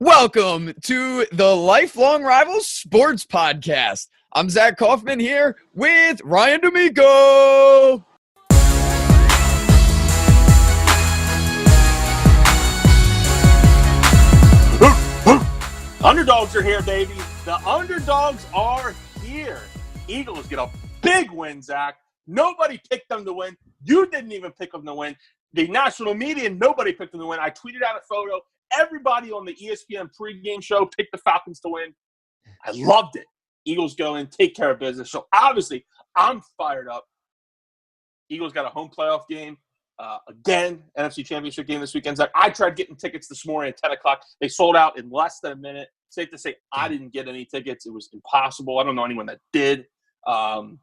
Welcome to the Lifelong Rivals Sports Podcast. I'm Zach Kaufman here with Ryan D'Amico. Underdogs are here, baby. The underdogs are here. Eagles get a big win, Zach. Nobody picked them to win. You didn't even pick them to win. The national media, nobody picked them to win. I tweeted out a photo. Everybody on the ESPN pregame show picked the Falcons to win. I loved it. Eagles go in, take care of business. So, obviously, I'm fired up. Eagles got a home playoff game. Again, NFC Championship game this weekend. Zach, I tried getting tickets this morning at 10 o'clock. They sold out in less than a minute. Safe to say I didn't get any tickets. It was impossible. I don't know anyone that did. I'm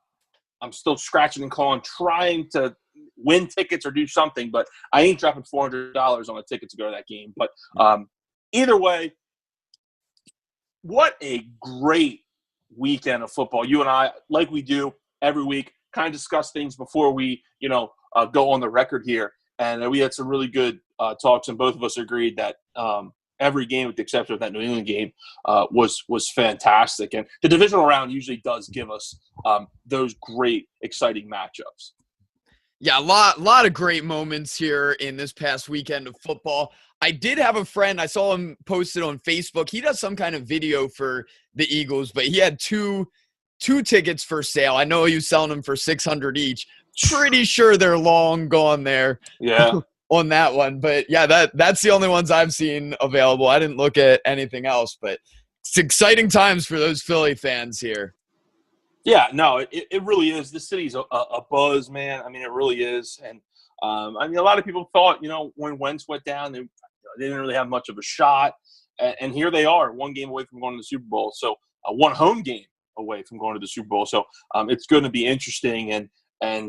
still scratching and clawing, trying to win tickets or do something, but I ain't dropping $400 on a ticket to go to that game. But either way, what a great weekend of football. You and I, like we do every week, kind of discuss things before we, go on the record here. And we had some really good talks, and both of us agreed that every game, with the exception of that New England game, was fantastic. And the divisional round usually does give us those great, exciting matchups. Yeah, a lot of great moments here in this past weekend of football. I did have a friend, I saw him posted on Facebook. He does some kind of video for the Eagles, but he had two tickets for sale. I know he was selling them for $600 each. Pretty sure they're long gone there. Yeah. On that one. But yeah, that's the only ones I've seen available. I didn't look at anything else, but it's exciting times for those Philly fans here. Yeah, no, it really is. This city's a buzz, man. I mean, it really is. And, a lot of people thought, when Wentz went down, they didn't really have much of a shot. And here they are, one game away from going to the Super Bowl. So one home game away from going to the Super Bowl. So it's going to be interesting. And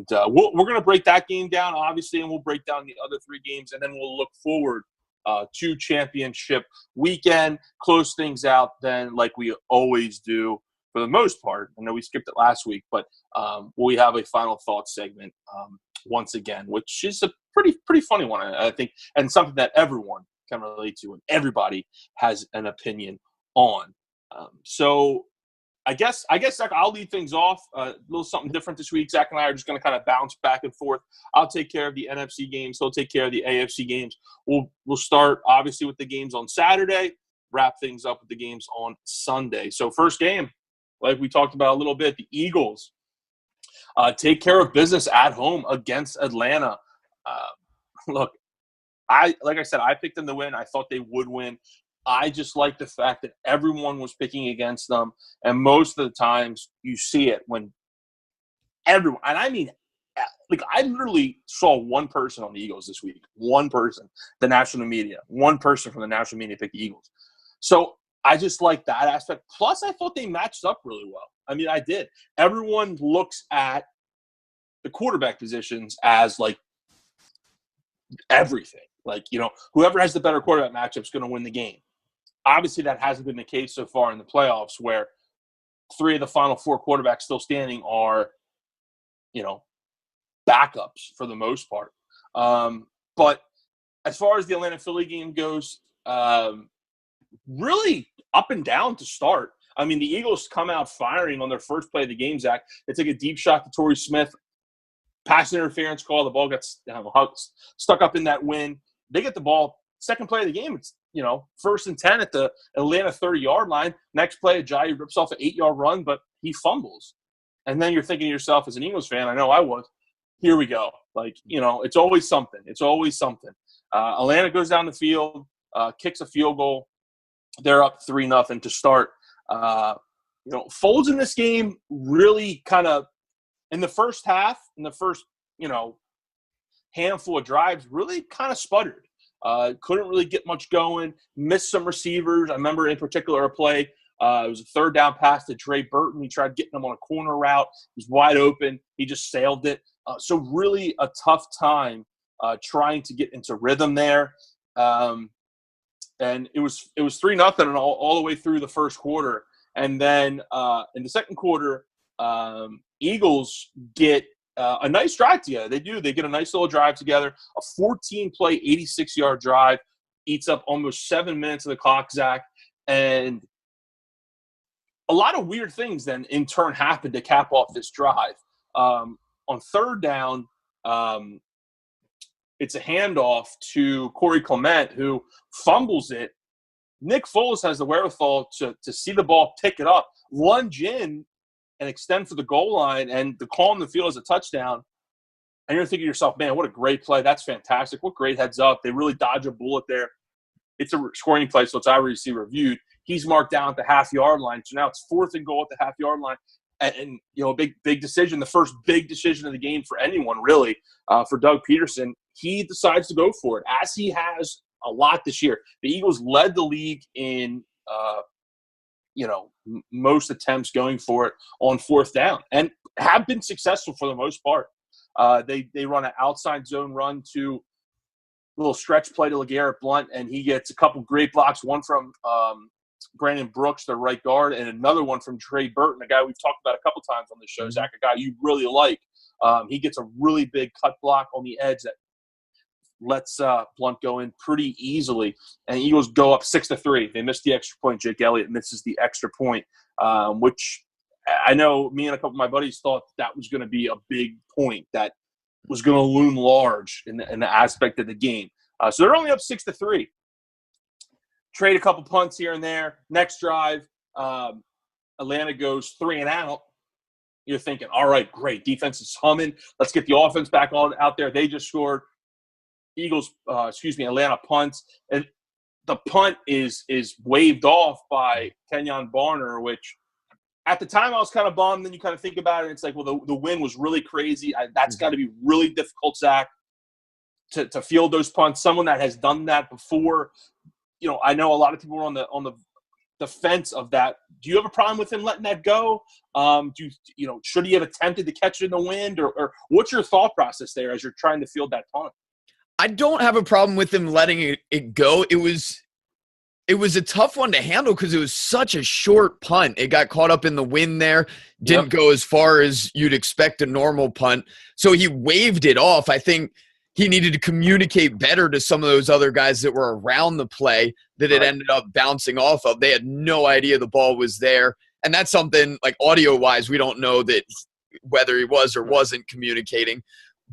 we're going to break that game down, obviously, and we'll break down the other three games. And then we'll look forward to championship weekend, close things out then like we always do. For the most part, I know we skipped it last week, but we have a final thoughts segment once again, which is a pretty funny one, I think, and something that everyone can relate to and everybody has an opinion on. So I guess Zach, I'll lead things off. A little something different this week. Zach and I are just going to kind of bounce back and forth. I'll take care of the NFC games. He'll take care of the AFC games. We'll start, obviously, with the games on Saturday, wrap things up with the games on Sunday. So first game, like we talked about a little bit, the Eagles take care of business at home against Atlanta. Look, like I said, I picked them to win. I thought they would win. I just like the fact that everyone was picking against them, and most of the times you see it when everyone – and I mean, I literally saw one person on the Eagles this week, one person, the national media, one person from the national media picked the Eagles. So – I just like that aspect. Plus, I thought they matched up really well. I mean, I did. Everyone looks at the quarterback positions as, everything. Whoever has the better quarterback matchup is going to win the game. Obviously, that hasn't been the case so far in the playoffs, where three of the final four quarterbacks still standing are, backups for the most part. But as far as the Atlanta-Philly game goes, really up and down to start. I mean, the Eagles come out firing on their first play of the game, Zach. They take a deep shot to Torrey Smith. Pass interference call. The ball gets stuck up in that wind. They get the ball. Second play of the game, it's, 1st and 10 at the Atlanta 30-yard line. Next play, Ajayi rips off an 8-yard run, but he fumbles. And then you're thinking to yourself as an Eagles fan, I know I was, here we go. It's always something. It's always something. Atlanta goes down the field, kicks a field goal. They're up 3-0 to start. Folds in this game really kind of in the first half, in the first, handful of drives, really kind of sputtered. Couldn't really get much going. Missed some receivers. I remember in particular a play. It was a third down pass to Dre Burton. He tried getting him on a corner route. He was wide open. He just sailed it. So really a tough time trying to get into rhythm there. And it was 3-0 and all the way through the first quarter. And then in the second quarter, Eagles get a nice drive together. They do. They get a nice little drive together, a 14-play, 86-yard drive. eats up almost 7 minutes of the clock, Zach. And a lot of weird things then in turn happened to cap off this drive. On third down, it's a handoff to Corey Clement, who fumbles it. Nick Foles has the wherewithal to see the ball, pick it up, lunge in, and extend for the goal line, and the call on the field is a touchdown. And you're thinking to yourself, man, what a great play. That's fantastic. What great heads up. They really dodge a bullet there. It's a scoring play, so it's obviously reviewed. He's marked down at the half-yard line. So now it's 4th and goal at the half-yard line. And a big decision, the first big decision of the game for anyone, really, for Doug Peterson. He decides to go for it, as he has a lot this year. The Eagles led the league in, most attempts going for it on 4th down and have been successful for the most part. They run an outside zone run to a little stretch play to LeGarrette Blount, and he gets a couple great blocks, one from Brandon Brooks, the right guard, and another one from Trey Burton, a guy we've talked about a couple times on this show, Zach, a guy you really like. He gets a really big cut block on the edge that lets Blount go in pretty easily, and the Eagles go up 6-3. They miss the extra point. Jake Elliott misses the extra point, which I know me and a couple of my buddies thought that was going to be a big point that was going to loom large in the aspect of the game. So they're only up 6-3. Trade a couple punts here and there. Next drive, Atlanta goes 3 and out. You're thinking, all right, great. Defense is humming. Let's get the offense back out there. They just scored. Atlanta punts. And the punt is waved off by Kenyon Barner, which at the time I was kind of bummed. Then you kind of think about it, and it's like, well, the win was really crazy. That's got to be really difficult, Zach, to field those punts. Someone that has done that before. I know a lot of people are on the fence of that. Do you have a problem with him letting that go? Should he have attempted to catch it in the wind, or what's your thought process there as you're trying to field that punt? I don't have a problem with him letting it go. It was a tough one to handle because it was such a short punt. It got caught up in the wind there. Didn't go as far as you'd expect a normal punt. So he waved it off. I think he needed to communicate better to some of those other guys that were around the play that it ended up bouncing off of. They had no idea the ball was there. And that's something, like, audio-wise, we don't know that whether he was or wasn't communicating.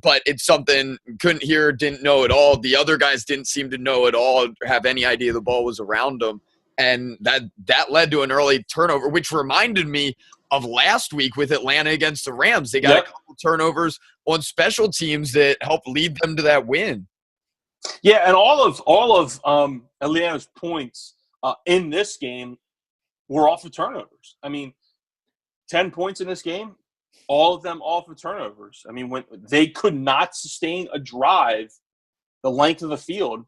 But it's something couldn't hear, didn't know at all. The other guys didn't seem to know at all, or have any idea the ball was around them. And that led to an early turnover, which reminded me of last week with Atlanta against the Rams. They got a couple turnovers on special teams that helped lead them to that win. Yeah, and all of Atlanta's points in this game were off of turnovers. I mean, 10 points in this game, all of them off of turnovers. I mean, when they could not sustain a drive the length of the field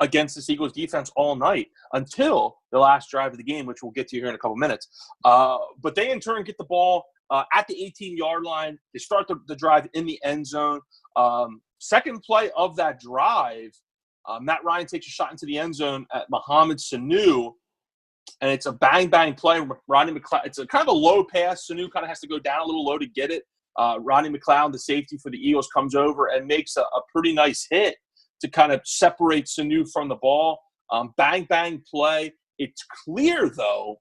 against this Eagles defense all night until the last drive of the game, which we'll get to here in a couple minutes. But they, in turn, get the ball at the 18-yard line. They start the drive in the end zone. Second play of that drive, Matt Ryan takes a shot into the end zone at Mohamed Sanu, and it's a bang-bang play. Rodney McLeod, it's a kind of a low pass. Sanu kind of has to go down a little low to get it. Rodney McLeod, the safety for the Eagles, comes over and makes a pretty nice hit to kind of separate Sanu from the ball. Bang-bang play. It's clear, though.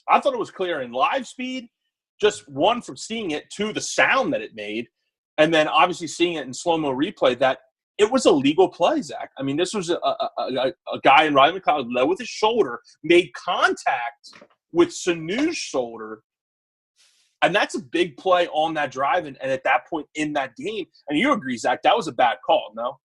I thought it was clear in live speed, just one, from seeing it, two, the sound that it made, and then obviously seeing it in slow-mo replay, that it was a legal play, Zach. I mean, this was a guy in Rodney McLeod led with his shoulder, made contact with Sanu's shoulder, and that's a big play on that drive and at that point in that game. And you agree, Zach, that was a bad call, no?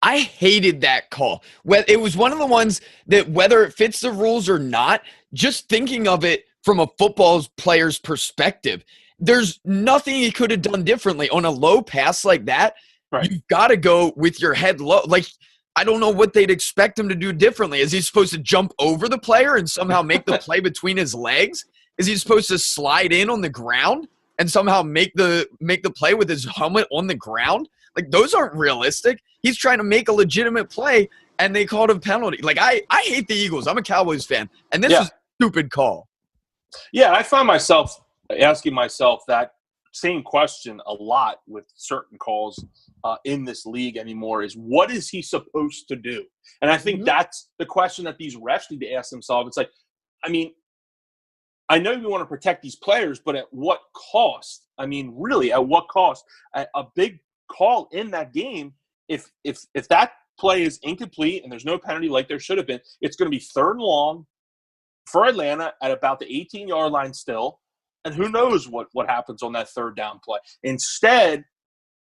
I hated that call. It was one of the ones that, whether it fits the rules or not, just thinking of it from a football player's perspective, there's nothing he could have done differently. On a low pass like that, right, you've got to go with your head low. Like, I don't know what they'd expect him to do differently. Is he supposed to jump over the player and somehow make the play between his legs? Is he supposed to slide in on the ground and somehow make the play with his helmet on the ground? Like, those aren't realistic. He's trying to make a legitimate play, and they called a penalty. Like, I hate the Eagles. I'm a Cowboys fan, and this is a stupid call. Yeah, I find myself asking myself that same question a lot with certain calls in this league anymore is what is he supposed to do? And I think that's the question that these refs need to ask themselves. It's like, I mean, I know you want to protect these players, but at what cost? I mean, really, at what cost? A big call in that game, if that play is incomplete and there's no penalty like there should have been, it's going to be 3rd and long for Atlanta at about the 18-yard line still. And who knows what happens on that 3rd down play. Instead,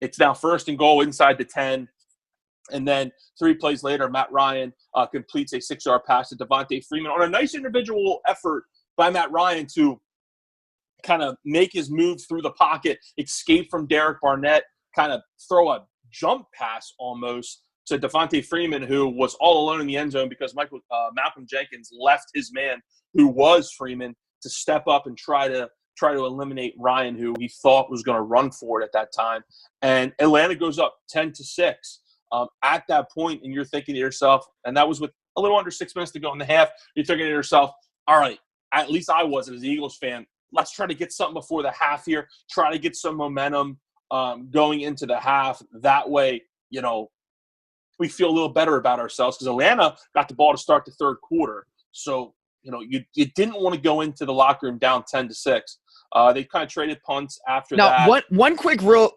it's now 1st and goal inside the 10. And then 3 plays later, Matt Ryan completes a 6-yard pass to Devontae Freeman on a nice individual effort by Matt Ryan to kind of make his move through the pocket, escape from Derek Barnett, kind of throw a jump pass almost to Devontae Freeman, who was all alone in the end zone because Malcolm Jenkins left his man, who was Freeman, to step up and try to eliminate Ryan, who he thought was going to run for it at that time. And Atlanta goes up 10-6 at that point, and you're thinking to yourself, and that was with a little under 6 minutes to go in the half, you're thinking to yourself, all right, at least I was as an Eagles fan, let's try to get something before the half here, try to get some momentum going into the half. That way, you know, we feel a little better about ourselves because Atlanta got the ball to start the 3rd quarter. So, you know, you didn't want to go into the locker room down 10-6. They kind of traded punts after that. Now, one quick, real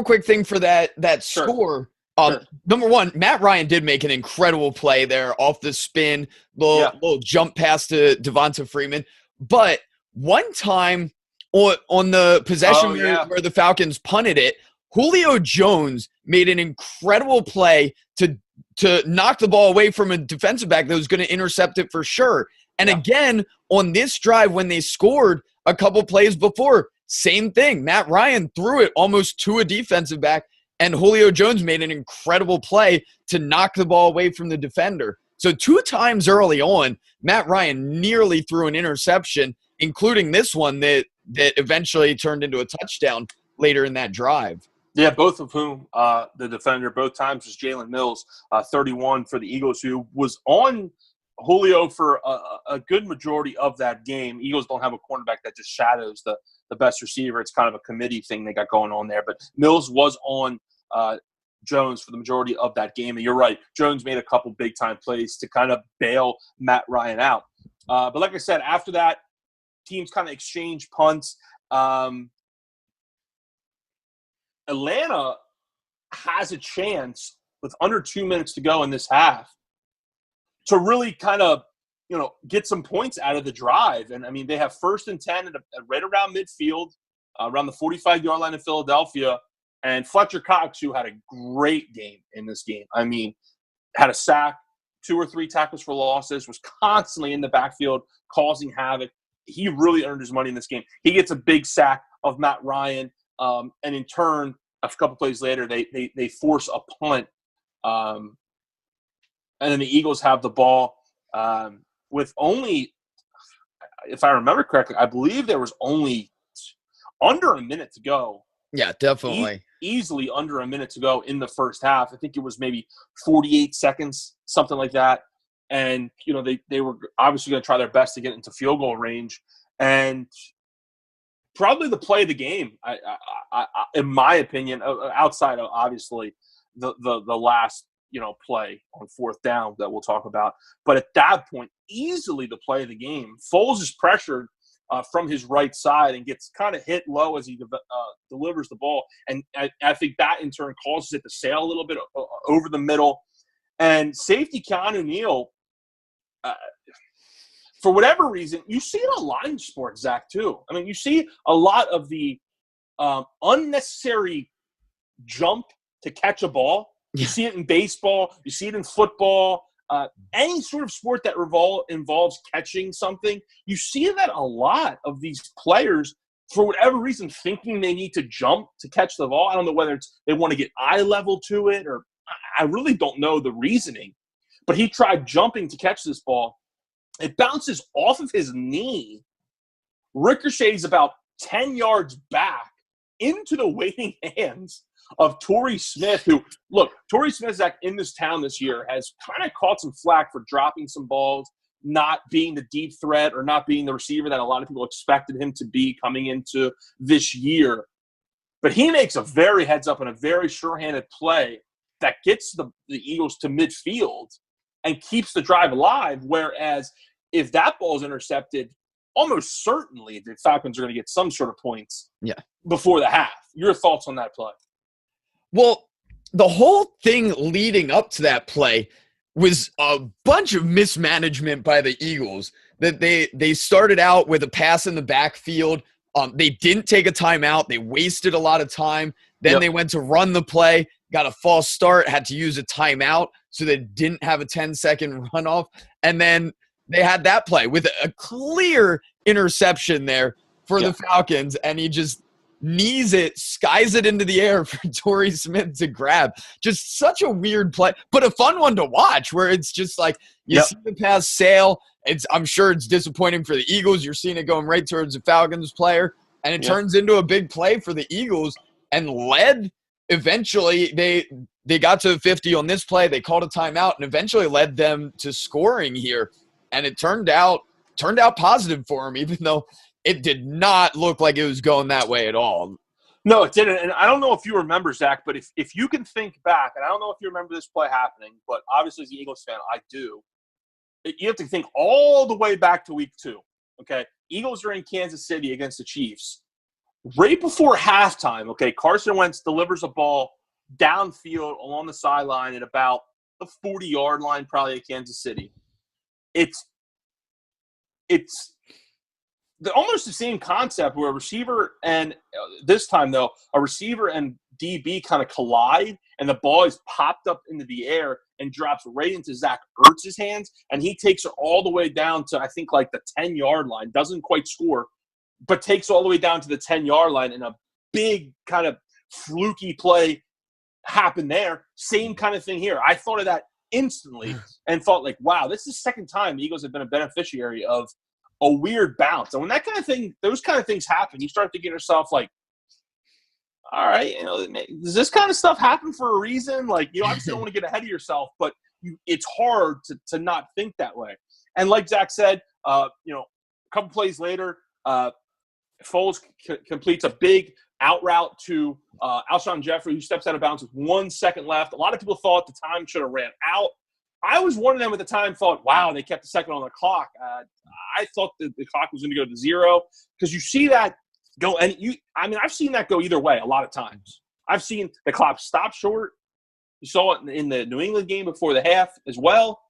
quick thing for that Sure. score. Sure. Number one, Matt Ryan did make an incredible play there off the spin, little jump pass to Devonta Freeman. But one time on the possession where the Falcons punted it, Julio Jones made an incredible play to knock the ball away from a defensive back that was going to intercept it for sure. And again, on this drive when they scored a couple plays before, same thing. Matt Ryan threw it almost to a defensive back, and Julio Jones made an incredible play to knock the ball away from the defender. So 2 times early on, Matt Ryan nearly threw an interception, including this one that eventually turned into a touchdown later in that drive. Yeah, both of whom the defender both times was Jalen Mills, 31 for the Eagles, who was on Julio for a good majority of that game. Eagles don't have a cornerback that just shadows the best receiver. It's kind of a committee thing they got going on there. But Mills was on Jones for the majority of that game. And you're right, Jones made a couple big-time plays to kind of bail Matt Ryan out. But like I said, after that, teams kind of exchanged punts. Atlanta has a chance with under 2 minutes to go in this half to really kind of, you know, get some points out of the drive. And, I mean, they have 1st and 10 right around midfield, around the 45-yard line in Philadelphia. And Fletcher Cox, who had a great game in this game, I mean, had a sack, 2 or 3 tackles for losses, was constantly in the backfield causing havoc. He really earned his money in this game. He gets a big sack of Matt Ryan, and in turn, a couple plays later, they force a punt. And then the Eagles have the ball with only, if I remember correctly, I believe there was only under a minute to go. Yeah, definitely. Easily under a minute to go in the first half. I think it was maybe 48 seconds, something like that. And, you know, they were obviously going to try their best to get into field goal range. And probably the play of the game, I in my opinion, outside of obviously the last, you know, play on 4th down that we'll talk about. But at that point, easily the play of the game. Foles is pressured from his right side and gets kind of hit low as he delivers the ball. And I think that in turn causes it to sail a little bit over the middle. And safety Keanu Neal, for whatever reason, you see it a lot in sports, Zach, too. I mean, you see a lot of the unnecessary jump to catch a ball. You see it in baseball. You see it in football. Any sort of sport that involves catching something, you see that a lot of these players, for whatever reason, thinking they need to jump to catch the ball. I don't know whether it's they want to get eye level to it, or I really don't know the reasoning. But he tried jumping to catch this ball. It bounces off of his knee, ricochets about 10 yards back into the waiting hands of Torrey Smith, who, look, Torrey Smith, Zach, in this town this year has kind of caught some flack for dropping some balls, not being the deep threat or not being the receiver that a lot of people expected him to be coming into this year. But he makes a very heads-up and a very sure-handed play that gets the Eagles to midfield and keeps the drive alive, whereas if that ball is intercepted, almost certainly the Falcons are going to get some sort of points before the half. Your thoughts on that play? Well, the whole thing leading up to that play was a bunch of mismanagement by the Eagles. That they started out with a pass in the backfield. They didn't take a timeout. They wasted a lot of time. Then they went to run the play, got a false start, had to use a timeout, so they didn't have a 10-second runoff. And then they had that play with a clear interception there for the Falcons, and he just knees it, skies it into the air for Torrey Smith to grab. Just such a weird play, but a fun one to watch, where it's just like you see the pass sail. I'm sure it's disappointing for the Eagles. You're seeing it going right towards the Falcons player, and it turns into a big play for the Eagles and led. Eventually, they got to 50 on this play. They called a timeout and eventually led them to scoring here. And it turned out positive for them, even though it did not look like it was going that way at all. No, it didn't. And I don't know if you remember, Zach, but if you can think back, and I don't know if you remember this play happening, but obviously as an Eagles fan, I do. You have to think all the way back to week 2. Okay, Eagles are in Kansas City against the Chiefs. Right before halftime, okay, Carson Wentz delivers a ball downfield along the sideline at about the 40-yard line, probably at Kansas City. It's almost the same concept where a receiver and this time though, a receiver and DB kind of collide, and the ball is popped up into the air and drops right into Zach Ertz's hands, and he takes it all the way down to, I think, like the 10-yard line. Doesn't quite score, but takes all the way down to the 10-yard line, and a big kind of fluky play happened there. Same kind of thing here. I thought of that instantly and thought, like, wow, this is the second time the Eagles have been a beneficiary of a weird bounce. And when that kind of thing, those kind of things happen, you start thinking to yourself, like, all right, does this kind of stuff happen for a reason? Like, obviously don't want to get ahead of yourself, but it's hard to not think that way. And like Zach said, a couple plays later, Foles completes a big out route to Alshon Jeffrey, who steps out of bounds with 1 second left. A lot of people thought the time should have ran out. I was one of them at the time, thought, wow, they kept a second on the clock. I thought that the clock was going to go to 0, because you see that go, and I've seen that go either way a lot of times. I've seen the clock stop short. You saw it in the New England game before the half as well.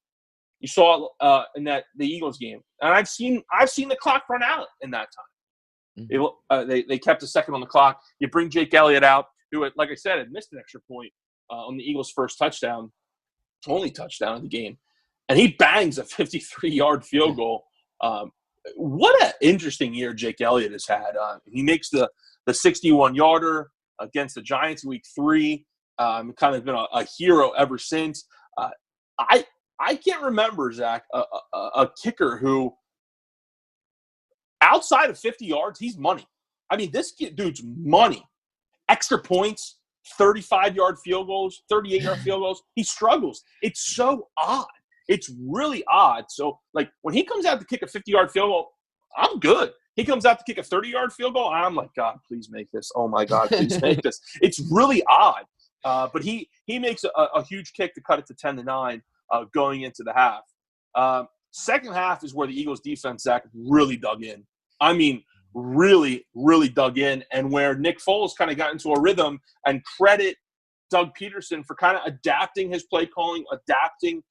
You saw it in the Eagles game, and I've seen the clock run out in that time. Mm-hmm. They kept a second on the clock. You bring Jake Elliott out, who, like I said, had missed an extra point on the Eagles' first touchdown, only touchdown of the game, and he bangs a 53-yard field goal. What an interesting year Jake Elliott has had. He makes the 61-yarder against the Giants in week 3. Kind of been a hero ever since. I can't remember, Zach, a kicker who, outside of 50 yards, he's money. I mean, this dude's money. Extra points, 35-yard field goals, 38-yard field goals. He struggles. It's so odd. It's really odd. So, like, when he comes out to kick a 50-yard field goal, I'm good. He comes out to kick a 30-yard field goal, I'm like, God, please make this. Oh, my God, please make this. It's really odd. But he makes a huge kick to cut it to 10-9 going into the half. Second half is where the Eagles' defense, Zach, really dug in. I mean, really, really dug in, and where Nick Foles kind of got into a rhythm, and credit Doug Peterson for kind of adapting his play calling, adapting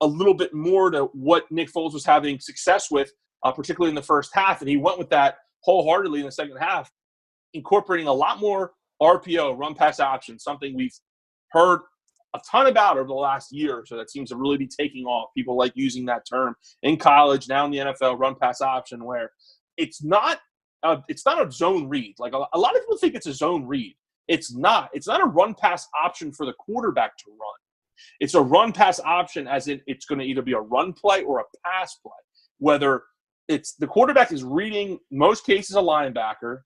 a little bit more to what Nick Foles was having success with, particularly in the first half. And he went with that wholeheartedly in the second half, incorporating a lot more RPO, run pass option, something we've heard a ton about over the last year. So that seems to really be taking off. People like using that term in college, now in the NFL, run pass option, where it's not a zone read. Like a lot of people think it's a zone read. It's not. It's not a run pass option for the quarterback to run. It's a run pass option, as in it's going to either be a run play or a pass play. Whether it's the quarterback is reading, most cases, a linebacker.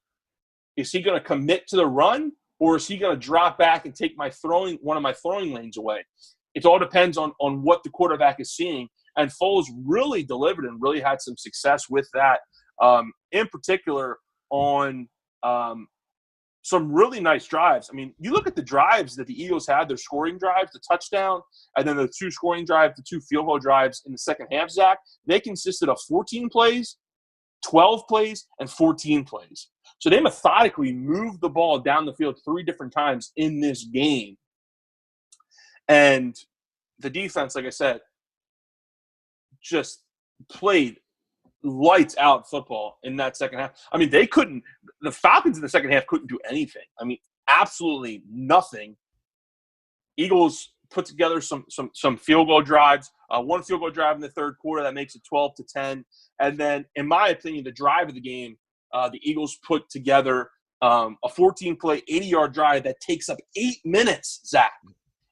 Is he going to commit to the run, or is he going to drop back and take one of my throwing lanes away? It all depends on what the quarterback is seeing. And Foles really delivered and really had some success with that. In particular, on some really nice drives. I mean, you look at the drives that the Eagles had, their scoring drives, the touchdown, and then the 2 scoring drives, the 2 field goal drives in the second half, Zach, they consisted of 14 plays, 12 plays, and 14 plays. So they methodically moved the ball down the field 3 different times in this game. And the defense, like I said, just played lights out football in that second half. I mean, the Falcons in the second half couldn't do anything. I mean, absolutely nothing. Eagles put together some field goal drives, 1 field goal drive in the third quarter that makes it 12-10. And then, in my opinion, the drive of the game, the Eagles put together a 14-play, 80-yard drive that takes up 8 minutes, Zach.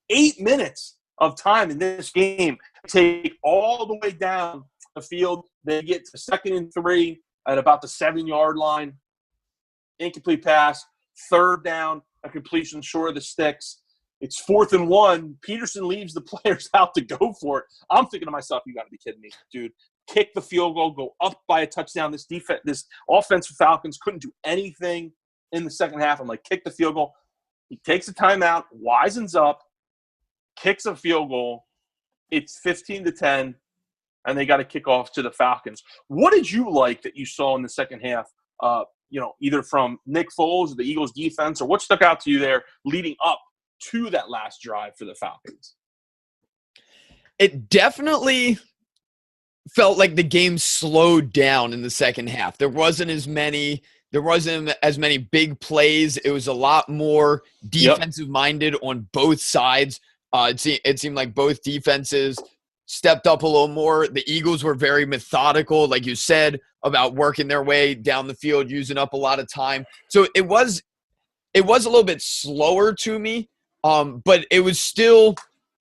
8 minutes of time in this game. Take all the way down the field. They get to 2nd and 3 at about the 7-yard line. Incomplete pass. 3rd down, a completion short of the sticks. It's 4th and 1. Peterson leaves the players out to go for it. I'm thinking to myself, you got to be kidding me, dude. Kick the field goal, go up by a touchdown. This offensive Falcons couldn't do anything in the second half. I'm like, kick the field goal. He takes a timeout, wisens up, kicks a field goal. It's 15-10. And they got to kick off to the Falcons. What did you like that you saw in the second half, either from Nick Foles or the Eagles defense, or what stuck out to you there leading up to that last drive for the Falcons? It definitely felt like the game slowed down in the second half. There wasn't as many big plays. It was a lot more defensive-minded on both sides. It seemed like both defenses stepped up a little more. The Eagles were very methodical, like you said, about working their way down the field, using up a lot of time. So it was a little bit slower to me, but it was still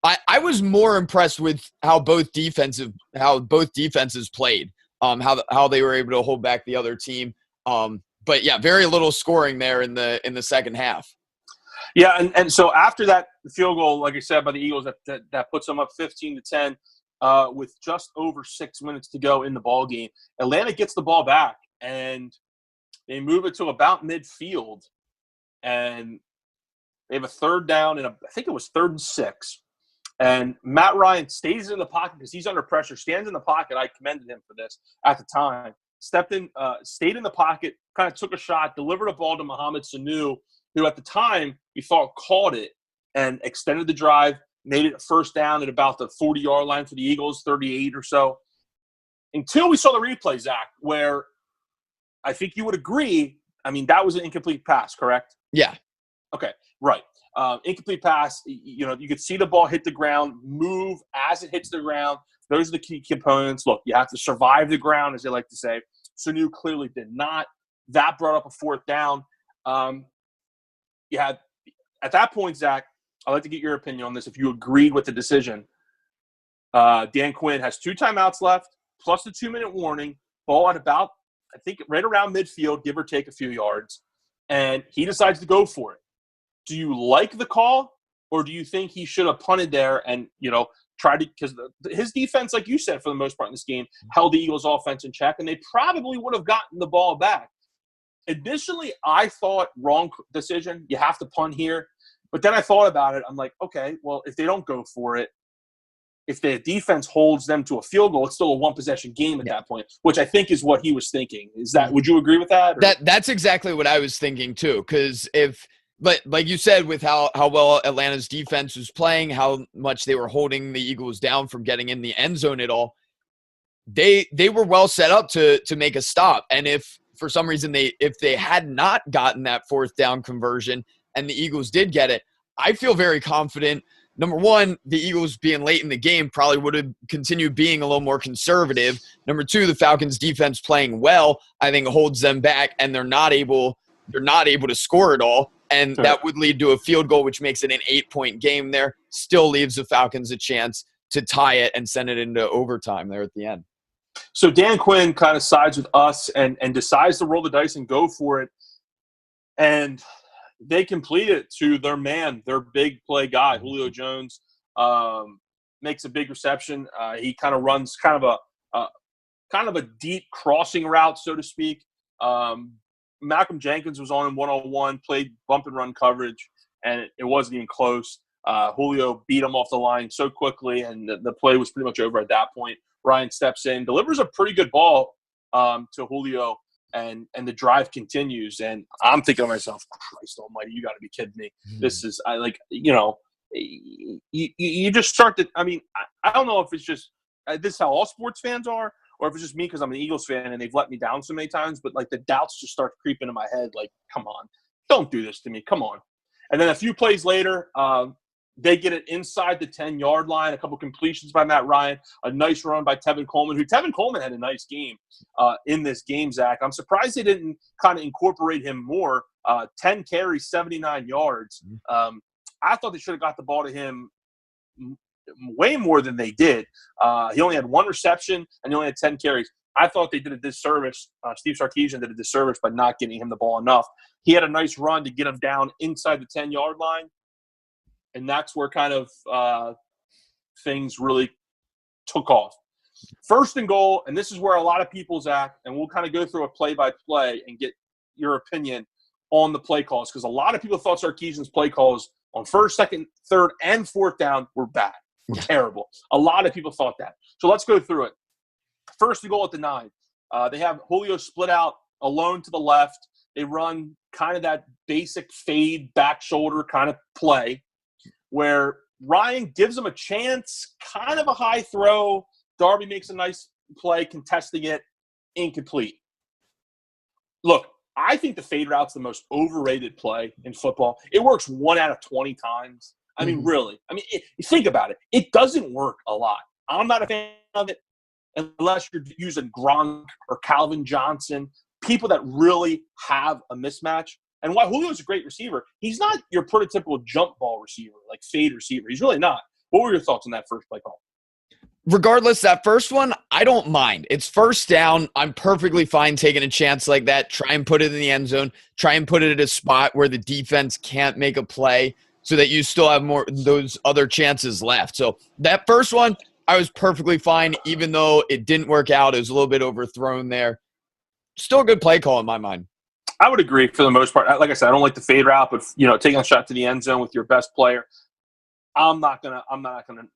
I was more impressed with how both defenses played, how they were able to hold back the other team. But yeah, very little scoring there in the second half. Yeah, and so after that field goal, like I said, by the Eagles, that puts them up 15-10 with just over 6 minutes to go in the ball game. Atlanta gets the ball back, and they move it to about midfield, and they have a 3rd down, and I think it was 3rd and 6. And Matt Ryan stays in the pocket because he's under pressure, stands in the pocket. I commended him for this at the time. Stepped in, stayed in the pocket, kind of took a shot, delivered a ball to Mohamed Sanu, who at the time we thought caught it and extended the drive, made it a 1st down at about the 40-yard line for the Eagles, 38 or so. Until we saw the replay, Zach, where I think you would agree, I mean, that was an incomplete pass, correct? Yeah. Okay, right. Incomplete pass, you could see the ball hit the ground, move as it hits the ground. Those are the key components. Look, you have to survive the ground, as they like to say. Sanu clearly did not. That brought up a 4th down. You had, at that point, Zach, I'd like to get your opinion on this. If you agreed with the decision, Dan Quinn has 2 timeouts left, plus the 2-minute warning, ball at about, I think, right around midfield, give or take a few yards, and he decides to go for it. Do you like the call, or do you think he should have punted there and, tried to – because his defense, like you said, for the most part in this game, held the Eagles' offense in check, and they probably would have gotten the ball back. Initially, I thought wrong decision. You have to punt here. But then I thought about it. I'm like, okay, well, if they don't go for it, if the defense holds them to a field goal, it's still a 1-possession game at that point, which I think is what he was thinking. Would you agree with that? Or? That's exactly what I was thinking too. Because but like you said, with how well Atlanta's defense was playing, how much they were holding the Eagles down from getting in the end zone at all, they were well set up to make a stop. And if for some reason if they had not gotten that 4th down conversion and the Eagles did get it, I feel very confident. Number one, the Eagles being late in the game probably would have continued being a little more conservative. Number two, the Falcons defense playing well, I think holds them back, and they're not able to score it all. And that would lead to a field goal, which makes it an 8-point game there. Still leaves the Falcons a chance to tie it and send it into overtime there at the end. So Dan Quinn kind of sides with us and decides to roll the dice and go for it. And they complete it to their man, their big play guy, Julio Jones, makes a big reception. He kind of runs kind of a deep crossing route, so to speak. Malcolm Jenkins was on him one-on-one, played bump and run coverage, and it wasn't even close. Julio beat him off the line so quickly, and the play was pretty much over at that point. Ryan steps in, delivers a pretty good ball to Julio, and the drive continues. And I'm thinking to myself, Christ almighty, you got to be kidding me. This is you just start to – I mean, I don't know if it's just this is how all sports fans are, or if it's just me because I'm an Eagles fan and they've let me down so many times, but, like, the doubts just start creeping in my head, like, come on. Don't do this to me. Come on. And then a few plays later, they get it inside the 10-yard line, a couple completions by Matt Ryan, a nice run by Tevin Coleman, who Tevin Coleman had a nice game in this game, Zach. I'm surprised they didn't kind of incorporate him more. 10 carries, 79 yards. I thought they should have got the ball to him way more than they did. He only had one reception, and he only had 10 carries. I thought they did a disservice. Steve Sarkisian did a disservice by not getting him the ball enough. He had a nice run to get him down inside the 10-yard line, and that's where kind of things really took off. First and goal, and this is where a lot of people, Zach, and we'll kind of go through a play-by-play and get your opinion on the play calls, because a lot of people thought Sarkisian's play calls on first, second, third, and fourth down were bad, were terrible. A lot of people thought that. So let's go through it. First and goal at the 9. They have Julio split out alone to the left. They run kind of that basic fade back shoulder kind of play where Ryan gives him a chance, kind of a high throw. Darby makes a nice play contesting it, incomplete. Look, I think the fade route's the most overrated play in football. It works 1 out of 20 times. I mean, really. I mean, think about it. It doesn't work a lot. I'm not a fan of it unless you're using Gronk or Calvin Johnson, people that really have a mismatch. And while Julio's a great receiver, he's not your prototypical jump ball receiver, like fade receiver. He's really not. What were your thoughts on that first play call? Regardless, that first one, I don't mind. It's first down. I'm perfectly fine taking a chance like that. Try and put it in the end zone. Try and put it at a spot where the defense can't make a play so that you still have more those other chances left. So that first one, I was perfectly fine, even though it didn't work out. It was a little bit overthrown there. Still a good play call in my mind. I would agree for the most part. Like I said, I don't like the fade route, but taking a shot to the end zone with your best player, I'm not gonna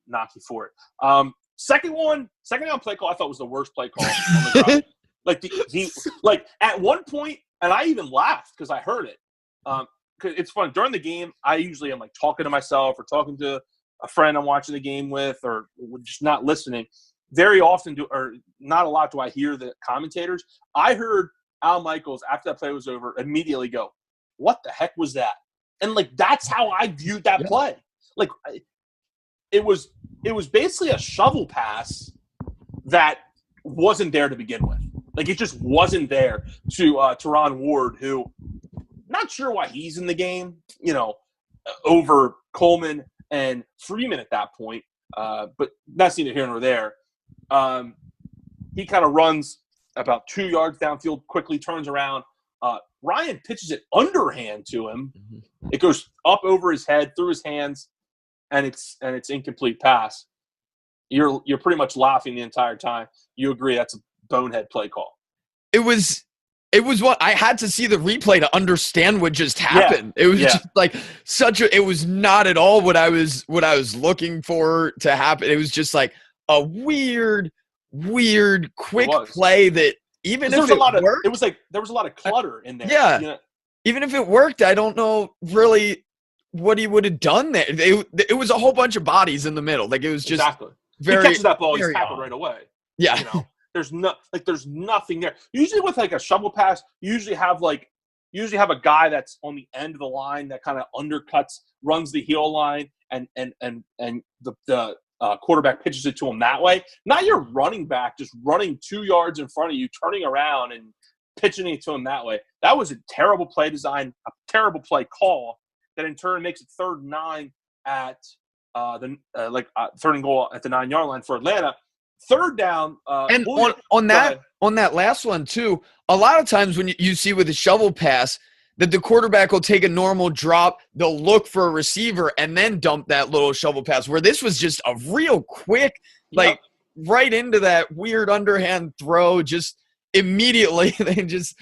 knock you for it. Second down play call, I thought was the worst play call on the drive. Like at one point, and I even laughed because I heard it. Because it's fun during the game. I usually am like talking to myself or talking to a friend I'm watching the game with, or just not listening. Very often not a lot do I hear the commentators. I heard Al Michaels, after that play was over, immediately go, "What the heck was that?" And like that's how I viewed that play. Like it was basically a shovel pass that wasn't there to begin with. Like it just wasn't there to Teron Ward, who not sure why he's in the game, over Coleman and Freeman at that point. But that's neither here nor there. He kind of runs about 2 yards downfield, quickly turns around. Ryan pitches it underhand to him. It goes up over his head, through his hands, and it's incomplete pass. You're pretty much laughing the entire time. You agree that's a bonehead play call. It was what I had to see the replay to understand what just happened. It was just like it was not at all what I was looking for to happen. It was just like a weird quick play that even if it worked, it was like there was a lot of clutter in there. Yeah. Even if it worked, I don't know really what he would have done there. It was a whole bunch of bodies in the middle. Like it was just very. He catches that ball, he's tapping right away. Yeah. There's nothing there. Usually with like a shovel pass, you usually have a guy that's on the end of the line that kind of undercuts, runs the heel line, and the quarterback pitches it to him that way. Not your running back just running 2 yards in front of you, turning around and pitching it to him that way. That was a terrible play design, a terrible play call that in turn makes it 3rd and 9 at third and goal at the 9-yard line for Atlanta. Third down. And on that last one too, a lot of times when you see with a shovel pass that the quarterback will take a normal drop, they'll look for a receiver and then dump that little shovel pass, where this was just a real quick, right into that weird underhand throw, just immediately. They just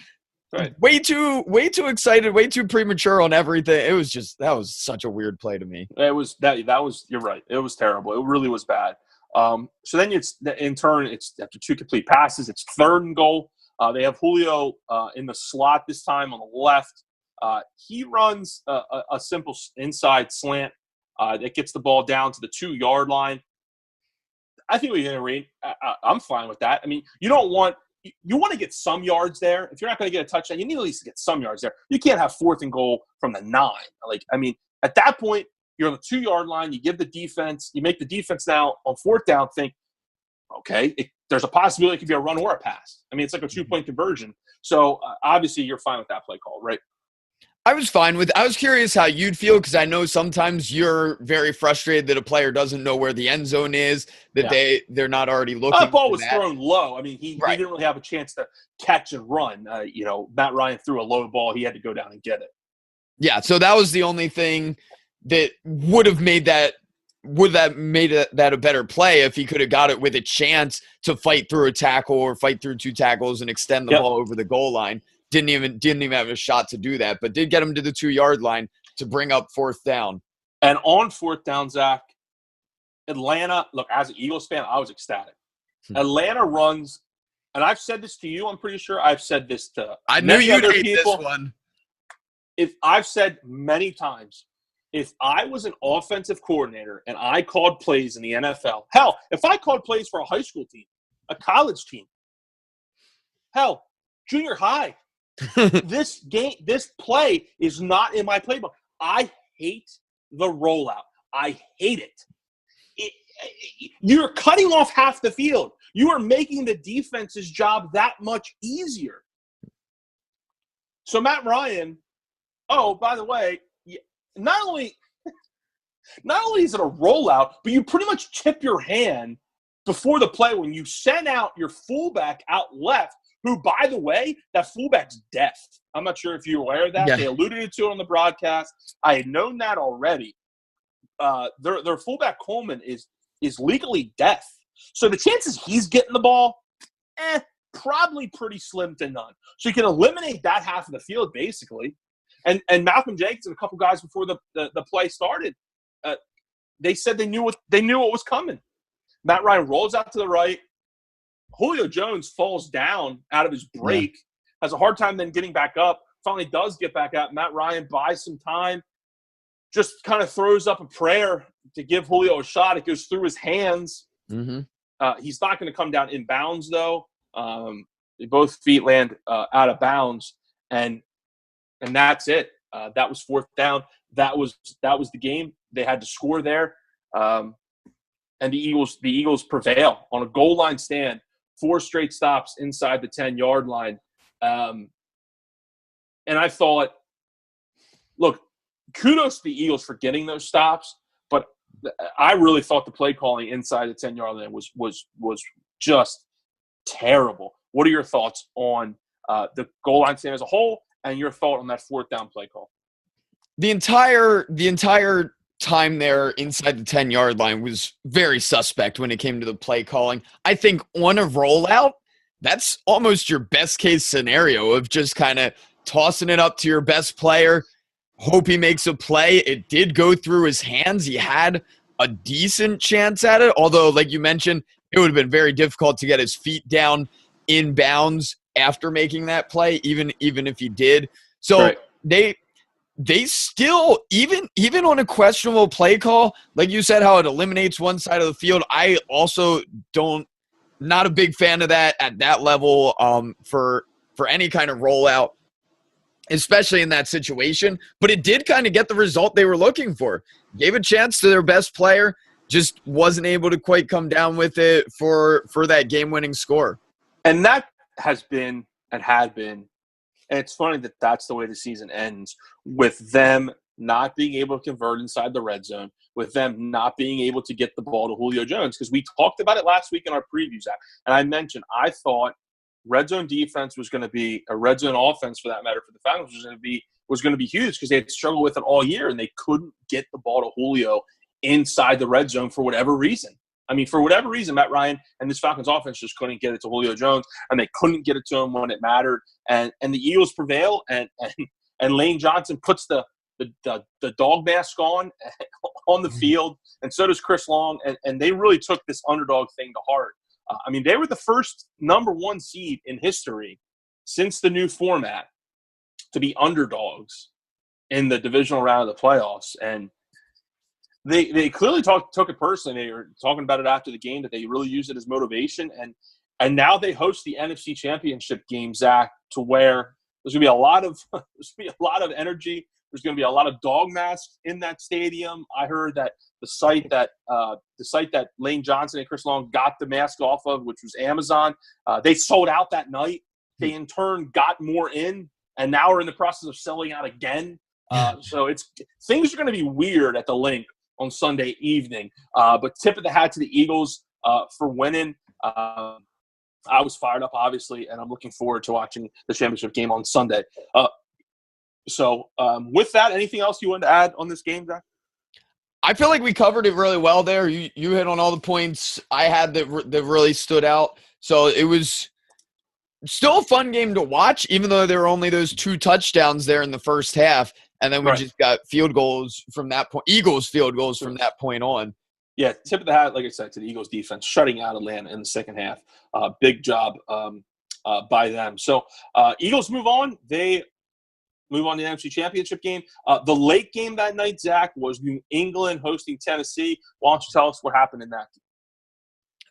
Right. Way too excited, way too premature on everything. It was just that was such a weird play to me. It was that was you're right. It was terrible. It really was bad. So then it's in turn it's after 2 complete passes. It's 3rd and goal. They have Julio in the slot this time on the left. He runs a simple inside slant that gets the ball down to the 2-yard line. I think we can read. I'm fine with that. I mean, you want to get some yards there. If you're not going to get a touchdown, you need at least to get some yards there. You can't have 4th and goal from the 9. At that point, you're on the 2-yard line. You give the defense. You make the defense now on 4th down think, okay, there's a possibility it could be a run or a pass. I mean, it's like a 2-point conversion. So obviously, you're fine with that play call, right? I was fine with. I was curious how you'd feel because I know sometimes you're very frustrated that a player doesn't know where the end zone is, that they're not already looking. The ball was thrown low. I mean, he didn't really have a chance to catch and run. Matt Ryan threw a low ball. He had to go down and get it. Yeah, so that was the only thing that would have made that a better play if he could have got it with a chance to fight through a tackle or fight through 2 tackles and extend the ball over the goal line. Didn't even have a shot to do that, but did get him to the 2-yard line to bring up 4th down. And on 4th down, Zach, Atlanta, look, as an Eagles fan, I was ecstatic. Atlanta runs, and I've said this to you, I'm pretty sure. I've said this to I knew you'd hate people. This one. If I've said many times, if I was an offensive coordinator and I called plays in the NFL, hell, if I called plays for a high school team, a college team, hell, junior high, this play is not in my playbook. I hate the rollout. I hate it. You're cutting off half the field. You are making the defense's job that much easier. So Matt Ryan, by the way, not only is it a rollout, but you pretty much tip your hand before the play when you send out your fullback out left, who, by the way, that fullback's deaf. I'm not sure if you're aware of that. Yeah. They alluded to it on the broadcast. I had known that already. Their fullback Coleman is legally deaf. So the chances he's getting the ball, probably pretty slim to none. So you can eliminate that half of the field, basically. And Malcolm Jenkins and a couple guys before the play started, they said they knew what was coming. Matt Ryan rolls out to the right. Julio Jones falls down out of his break, has a hard time then getting back up, finally does get back up. Matt Ryan buys some time, just kind of throws up a prayer to give Julio a shot. It goes through his hands. Mm-hmm. He's not going to come down in bounds, though. Both feet land out of bounds, and that's it. That was 4th down. That was the game. They had to score there, and the Eagles prevail on a goal line stand. 4 straight stops inside the 10-yard line. And I thought, look, kudos to the Eagles for getting those stops, but I really thought the play calling inside the 10-yard line was just terrible. What are your thoughts on the goal line stand as a whole and your thought on that 4th down play call? The entire time there inside the 10-yard line was very suspect when it came to the play calling. I think on a rollout, that's almost your best case scenario of just kind of tossing it up to your best player, hope he makes a play. It did go through his hands. He had a decent chance at it, although, like you mentioned, it would have been very difficult to get his feet down in bounds after making that play, even if he did. So right. They still, even on a questionable play call, like you said, how it eliminates one side of the field, I also not a big fan of that at that level for any kind of rollout, especially in that situation. But it did kind of get the result they were looking for. Gave a chance to their best player, just wasn't able to quite come down with it for that game-winning score. And that has been and had been. And it's funny that that's the way the season ends, with them not being able to convert inside the red zone, with them not being able to get the ball to Julio Jones. Because we talked about it last week in our previews. And I mentioned I thought red zone defense was going to be – a red zone offense, for that matter, for the Falcons was going to be huge because they had struggled with it all year and they couldn't get the ball to Julio inside the red zone for whatever reason. I mean, for whatever reason, Matt Ryan and this Falcons offense just couldn't get it to Julio Jones, and they couldn't get it to him when it mattered. And the Eagles prevail, and Lane Johnson puts the dog mask on the field, and so does Chris Long, and they really took this underdog thing to heart. I mean, they were the first number 1 seed in history since the new format to be underdogs in the divisional round of the playoffs, and they clearly took it personally. They were talking about it after the game that they really used it as motivation, and now they host the NFC Championship game, Zach, to where there's gonna be a lot of energy. There's going to be a lot of dog masks in that stadium. I heard that the site that Lane Johnson and Chris Long got the mask off of, which was Amazon, they sold out that night. They in turn got more in, and now we're in the process of selling out again. So things are going to be weird at the Link on Sunday evening. But tip of the hat to the Eagles for winning. I was fired up, obviously, and I'm looking forward to watching the championship game on Sunday. So with that, anything else you wanted to add on this game, Zach? I feel like we covered it really well there. You hit on all the points I had that really stood out. So it was still a fun game to watch, even though there were only those 2 touchdowns there in the first half. And then we just got field goals from that point, Eagles field goals from that point on. Yeah, tip of the hat, like I said, to the Eagles defense, shutting out Atlanta in the second half. Big job by them. So Eagles move on. They move on to the NFC Championship game. The late game that night, Zach, was New England hosting Tennessee. Why don't you tell us what happened in that game?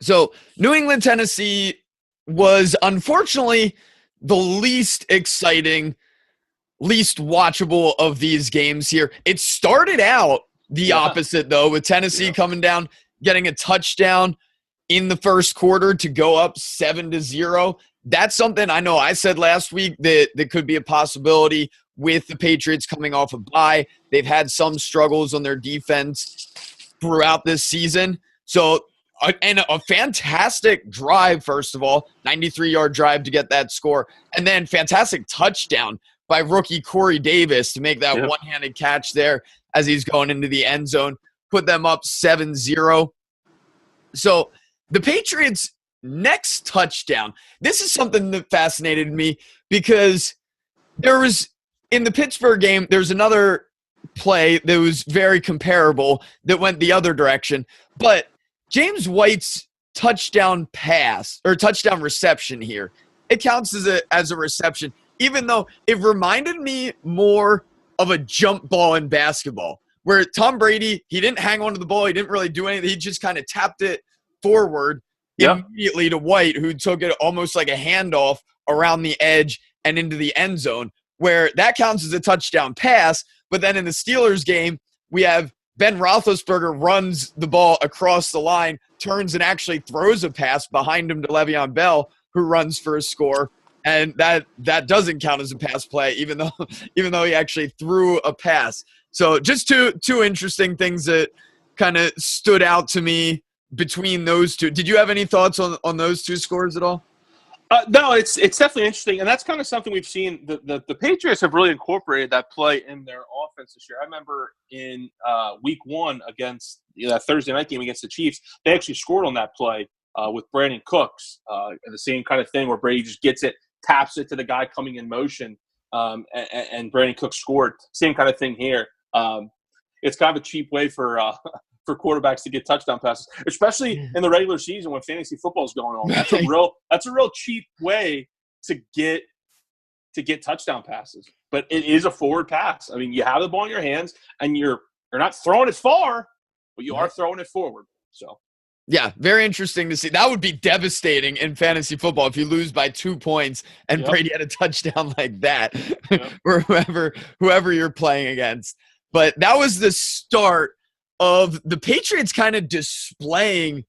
So New England, Tennessee was unfortunately the least exciting, least watchable of these games here. It started out the opposite, though, with Tennessee coming down, getting a touchdown in the first quarter to go up 7-0. That's something I know I said last week that could be a possibility with the Patriots coming off a bye. They've had some struggles on their defense throughout this season. So, and a fantastic drive, first of all, 93-yard drive to get that score. And then fantastic touchdown by rookie Corey Davis to make that one-handed catch there as he's going into the end zone, put them up 7-0. So the Patriots' next touchdown, this is something that fascinated me because there was, in the Pittsburgh game, there's another play that was very comparable that went the other direction. But James White's touchdown pass or touchdown reception here, it counts as a reception, even though it reminded me more of a jump ball in basketball, where Tom Brady, he didn't hang on to the ball. He didn't really do anything. He just kind of tapped it forward immediately to White, who took it almost like a handoff around the edge and into the end zone, where that counts as a touchdown pass. But then in the Steelers game, we have Ben Roethlisberger runs the ball across the line, turns and actually throws a pass behind him to Le'Veon Bell, who runs for a score. And that doesn't count as a pass play, even though he actually threw a pass. So just two interesting things that kind of stood out to me between those two. Did you have any thoughts on those two scores at all? No, it's definitely interesting, and that's kind of something we've seen. The Patriots have really incorporated that play in their offense this year. I remember in Week 1 against that Thursday night game against the Chiefs, they actually scored on that play with Brandon Cooks, and the same kind of thing where Brady just gets it, taps it to the guy coming in motion, and Brandon Cooks scored. Same kind of thing here. It's kind of a cheap way for quarterbacks to get touchdown passes, especially in the regular season when fantasy football is going on. That's a real cheap way to get touchdown passes. But it is a forward pass. I mean, you have the ball in your hands, and you're not throwing it far, but you are throwing it forward. So. Yeah, very interesting to see. That would be devastating in fantasy football if you lose by 2 points and Brady had a touchdown like that for whoever you're playing against. But that was the start of the Patriots kind of displaying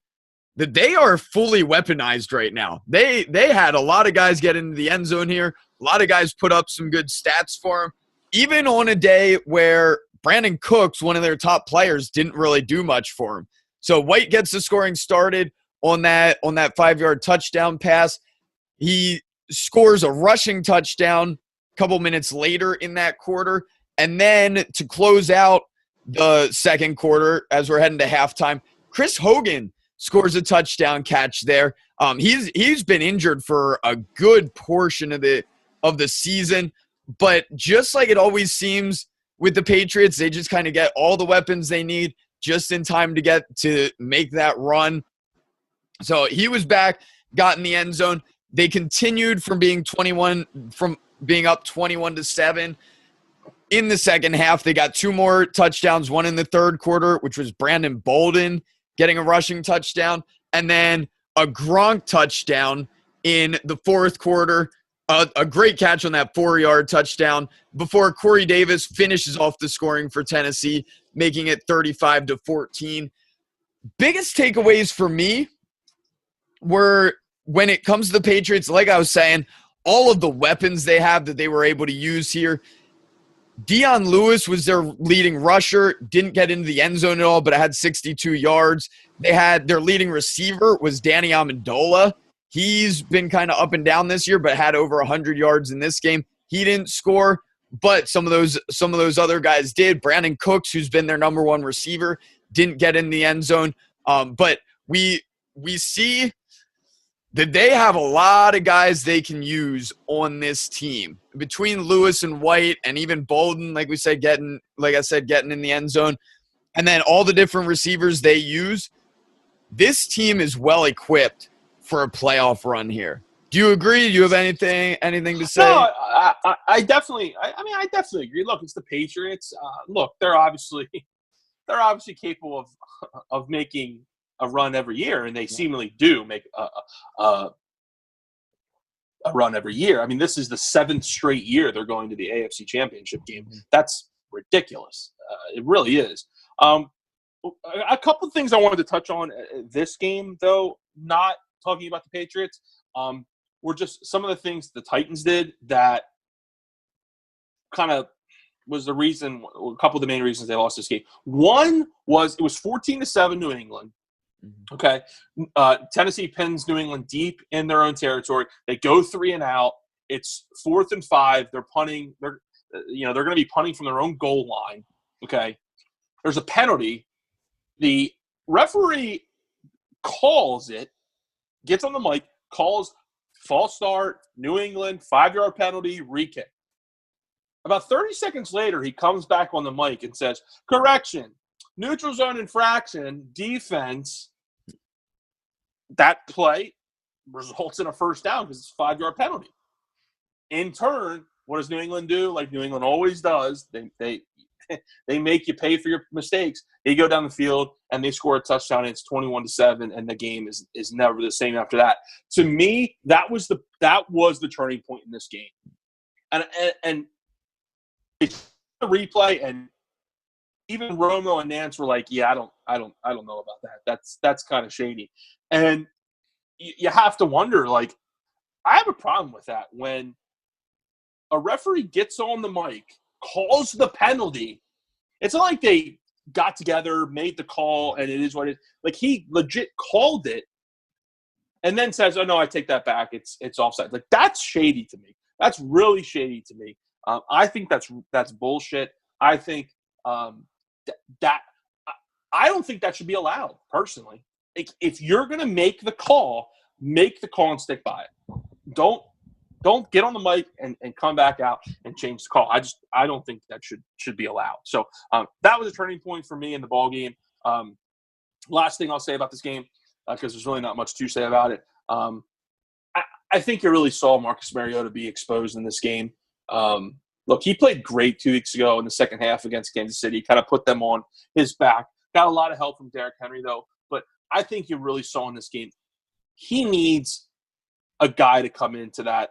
that they are fully weaponized right now. They had a lot of guys get into the end zone here. A lot of guys put up some good stats for them, even on a day where Brandon Cooks, one of their top players, didn't really do much for him. So White gets the scoring started on that 5-yard touchdown pass. He scores a rushing touchdown a couple minutes later in that quarter. And then to close out the second quarter, as we're heading to halftime, Chris Hogan scores a touchdown catch there. He's been injured for a good portion of the season, but just like it always seems with the Patriots, they just kind of get all the weapons they need just in time to make that run. So he was back, got in the end zone. They continued from being up 21-7. In the second half, they got 2 more touchdowns, one in the third quarter, which was Brandon Bolden getting a rushing touchdown, and then a Gronk touchdown in the fourth quarter. A great catch on that 4-yard touchdown before Corey Davis finishes off the scoring for Tennessee, making it 35-14. Biggest takeaways for me were when it comes to the Patriots, like I was saying, all of the weapons they have that they were able to use here. Dion Lewis was their leading rusher, didn't get into the end zone at all, but had 62 yards. They had their leading receiver was Danny Amendola. He's been kind of up and down this year, but had over 100 yards in this game. He didn't score, but some of those other guys did. Brandon Cooks, who's been their number 1 receiver, didn't get in the end zone. But we see that they have a lot of guys they can use on this team. Between Lewis and White and even Bolden, like I said, getting in the end zone, and then all the different receivers they use, this team is well equipped for a playoff run here. Do you agree? Do you have anything to say? No, I definitely agree. Look, it's the Patriots. Look, they're obviously capable of making a run every year, and they seemingly do make a run every year. I mean, this is the 7th straight year they're going to the AFC Championship game. That's ridiculous. It really is. A couple of things I wanted to touch on this game, though, not talking about the Patriots, were just some of the things the Titans did that kind of was the reason, a couple of the main reasons they lost this game. One was it was 14-7 New England. Okay. Tennessee pins New England deep in their own territory. They go 3 and out. It's 4th and 5. They're punting. They're going to be punting from their own goal line. Okay. There's a penalty. The referee calls it, gets on the mic, calls false start, New England, 5-yard penalty, re-kick. About 30 seconds later, he comes back on the mic and says, correction, neutral zone infraction, defense. That play results in a first down because it's a 5-yard penalty. In turn, what does New England do? Like New England always does, they make you pay for your mistakes. They go down the field and they score a touchdown. And it's 21-7, and the game is never the same after that. To me, that was the turning point in this game. And it's a replay, and even Romo and Nance were like, "Yeah, I don't know about that. That's kind of shady." And you have to wonder, like, I have a problem with that when a referee gets on the mic, calls the penalty. It's not like they got together, made the call, and it is what it is. Like, he legit called it and then says, "Oh, no, I take that back. It's offside." Like, that's shady to me. That's really shady to me. I think that's bullshit. I think that I don't think that should be allowed, personally. If you're going to make the call and stick by it. Don't get on the mic and come back out and change the call. I don't think that should be allowed. So that was a turning point for me in the ball game. Last thing I'll say about this game, because there's really not much to say about it. I think you really saw Marcus Mariota be exposed in this game. Look, he played great 2 weeks ago in the second half against Kansas City. Kind of put them on his back. Got a lot of help from Derrick Henry, though. But I think you really saw in this game, he needs a guy to come into that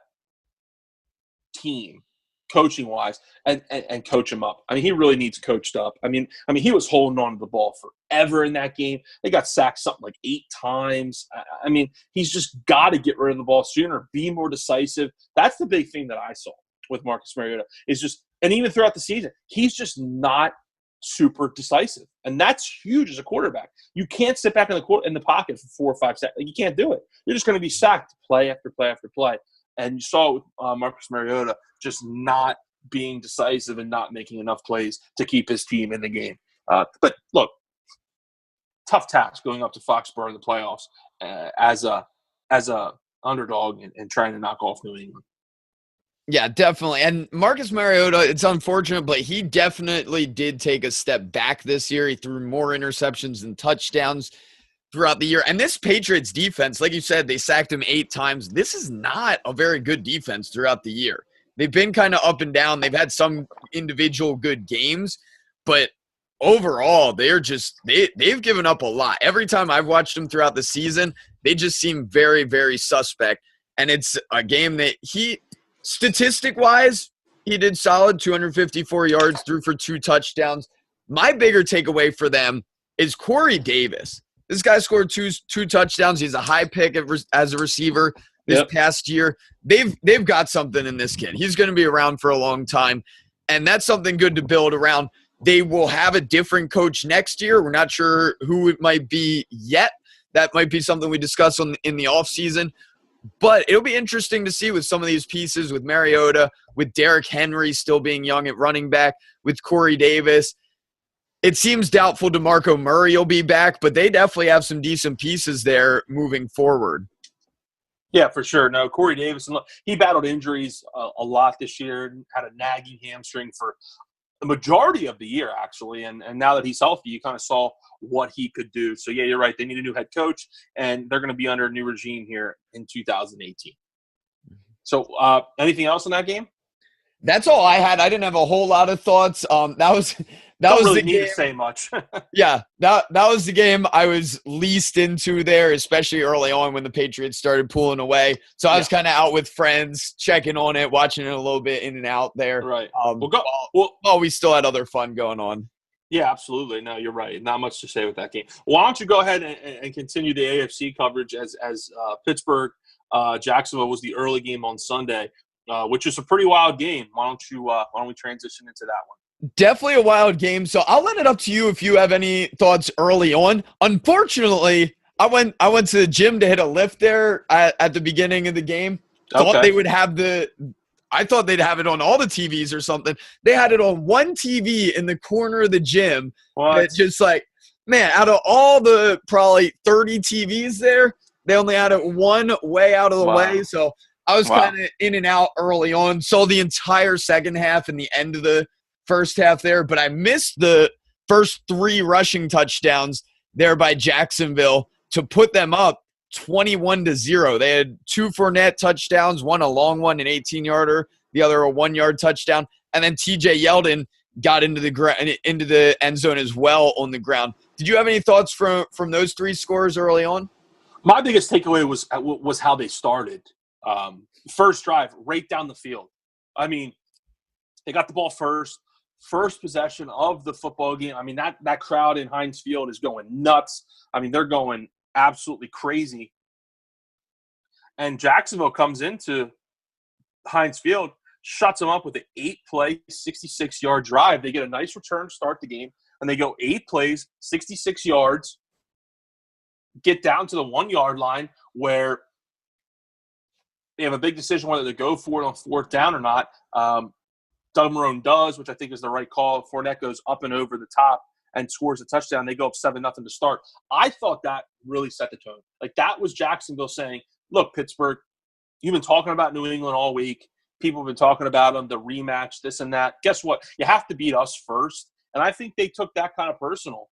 team, coaching-wise, and coach him up. I mean, he really needs coached up. I mean, he was holding on to the ball forever in that game. They got sacked something like 8 times. I mean, he's just got to get rid of the ball sooner, be more decisive. That's the big thing that I saw with Marcus Mariota is just, and even throughout the season, he's just not super decisive, and that's huge as a quarterback. You can't sit back in the pocket for 4 or 5 seconds. Like, you can't do it. You're just going to be sacked play after play after play. And you saw it with Marcus Mariota just not being decisive and not making enough plays to keep his team in the game. But look, tough task going up to Foxborough in the playoffs as a underdog and trying to knock off New England. Yeah, definitely. And Marcus Mariota, it's unfortunate, but he definitely did take a step back this year. He threw more interceptions than touchdowns throughout the year. And this Patriots defense, like you said, they sacked him 8 times. This is not a very good defense throughout the year. They've been kind of up and down. They've had some individual good games, but overall, they've given up a lot. Every time I've watched them throughout the season, they just seem very, very suspect. And it's a game that statistic-wise, he did solid, 254 yards, threw for 2 touchdowns. My bigger takeaway for them is Corey Davis. This guy scored two touchdowns. He's a high pick as a receiver this past year. They've got something in this kid. He's going to be around for a long time, and that's something good to build around. They will have a different coach next year. We're not sure who it might be yet. That might be something we discuss in the offseason. But it'll be interesting to see with some of these pieces, with Mariota, with Derrick Henry still being young at running back, with Corey Davis. It seems doubtful DeMarco Murray will be back, but they definitely have some decent pieces there moving forward. Yeah, for sure. No, Corey Davis, he battled injuries a lot this year, had a nagging hamstring for the majority of the year, actually. And now that he's healthy, you kind of saw what he could do. So, yeah, you're right. They need a new head coach, and they're going to be under a new regime here in 2018. So, anything else in that game? That's all I had. I didn't have a whole lot of thoughts. That was really the need game. To say much. Yeah, that was the game I was least into there, especially early on when the Patriots started pulling away. So I was kind of out with friends, checking on it, watching it a little bit in and out there. Right. We still had other fun going on. Yeah, absolutely. No, you're right. Not much to say with that game. Why don't you go ahead and continue the AFC coverage as Pittsburgh, Jacksonville was the early game on Sunday, which is a pretty wild game. Why don't we transition into that one? Definitely a wild game. So I'll let it up to you if you have any thoughts early on. Unfortunately, I went to the gym to hit a lift there at the beginning of the game. Thought they would have I thought they'd have it on all the TVs or something. They had it on one TV in the corner of the gym. That just man, out of all the probably 30 TVs there, they only had it one way out of the way. So I was kind of in and out early on. Saw the entire second half and the end of the first half there, but I missed the first 3 rushing touchdowns there by Jacksonville to put them up 21-0. They had 2 Fournette touchdowns, one a long one, an 18-yarder, the other a 1-yard touchdown, and then TJ Yeldon got into the end zone as well on the ground. Did you have any thoughts from those 3 scores early on? My biggest takeaway was how they started. First drive, right down the field. I mean, they got the ball first possession of the football game. I mean, that crowd in Heinz Field is going nuts. I mean, they're going absolutely crazy. And Jacksonville comes into Heinz Field, shuts them up with an 8-play, 66-yard drive. They get a nice return to start the game, and they go 8 plays, 66 yards, get down to the 1-yard line where they have a big decision whether to go for it on 4th down or not. Doug Marrone does, which I think is the right call. Fournette goes up and over the top and scores a touchdown. They go up 7-0 to start. I thought that really set the tone. That was Jacksonville saying, look, Pittsburgh, you've been talking about New England all week. People have been talking about them, the rematch, this and that. Guess what? You have to beat us first. And I think they took that kind of personal,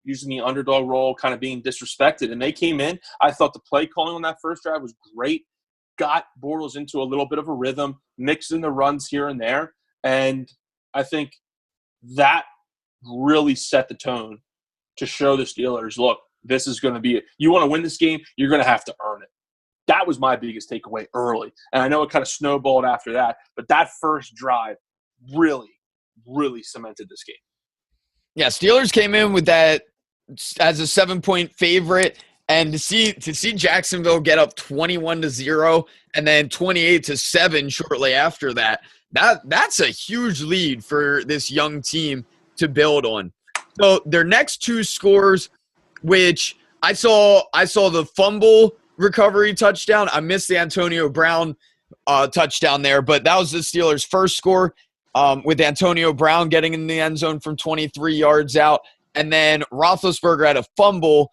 using the underdog role, kind of being disrespected. And they came in. I thought the play calling on that first drive was great. Got Bortles into a little bit of a rhythm, mixing the runs here and there. And I think that really set the tone to show the Steelers, look, this is going to be it. You want to win this game, you're going to have to earn it. That was my biggest takeaway early. And I know it kind of snowballed after that, but that first drive really, really cemented this game. Yeah, Steelers came in with that as a 7-point favorite. And to see Jacksonville get up 21-0 and then 28-7 shortly after that's a huge lead for this young team to build on. So their next 2 scores, which I saw the fumble recovery touchdown. I missed the Antonio Brown touchdown there, but that was the Steelers' first score with Antonio Brown getting in the end zone from 23 yards out. And then Roethlisberger had a fumble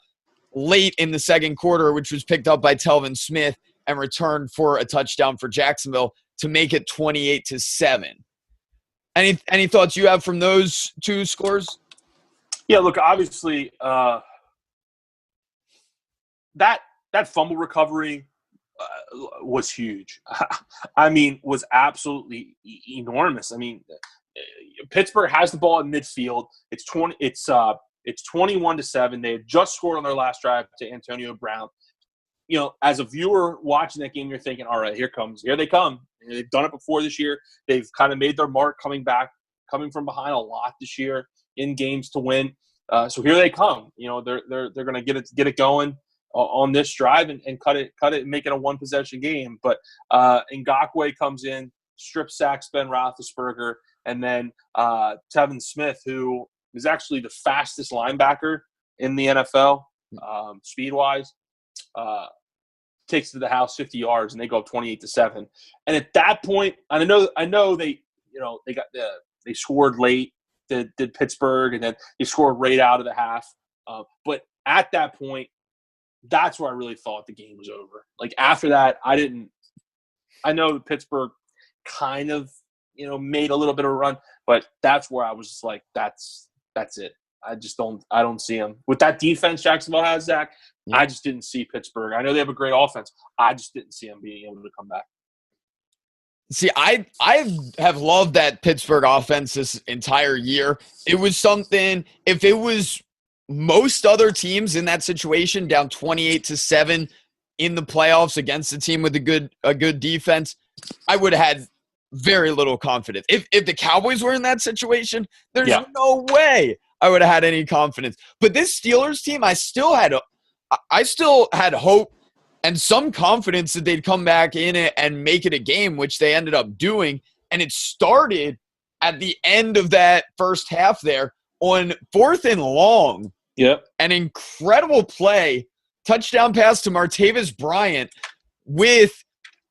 late in the second quarter, which was picked up by Telvin Smith and returned for a touchdown for Jacksonville to make it 28-7. Any thoughts you have from those two scores? Yeah, look, obviously that fumble recovery was huge. I mean, was absolutely enormous. I mean, Pittsburgh has the ball in midfield. It's 21-7. They had just scored on their last drive to Antonio Brown. You know, as a viewer watching that game, you're thinking, all right, here they come. They've done it before this year. They've kind of made their mark coming from behind a lot this year in games to win. So here they come. You know, they're going to get it going on this drive and cut it and make it a one possession game. But Ngakoue comes in, strip sacks Ben Roethlisberger, and then Tevin Smith, who is actually the fastest linebacker in the NFL, speed wise, takes it to the house 50 yards, and they go up 28-7. And at that point, I know they scored late. Did Pittsburgh, and then they scored right out of the half. But at that point, that's where I really thought the game was over. Like after that, I know that Pittsburgh kind of, made a little bit of a run, but that's where I was just like, that's it. I don't see them. With that defense Jacksonville has, Zach, I just didn't see Pittsburgh. I know they have a great offense. I just didn't see them being able to come back. See, I have loved that Pittsburgh offense this entire year. It was something, if it was most other teams in that situation down 28-7 in the playoffs against a team with a good defense, I would have had very little confidence. If the Cowboys were in that situation, there's no way I would have had any confidence. But this Steelers team, I still had hope and some confidence that they'd come back in it and make it a game, which they ended up doing. And it started at the end of that first half there on 4th and long. Yep. An incredible play, touchdown pass to Martavis Bryant with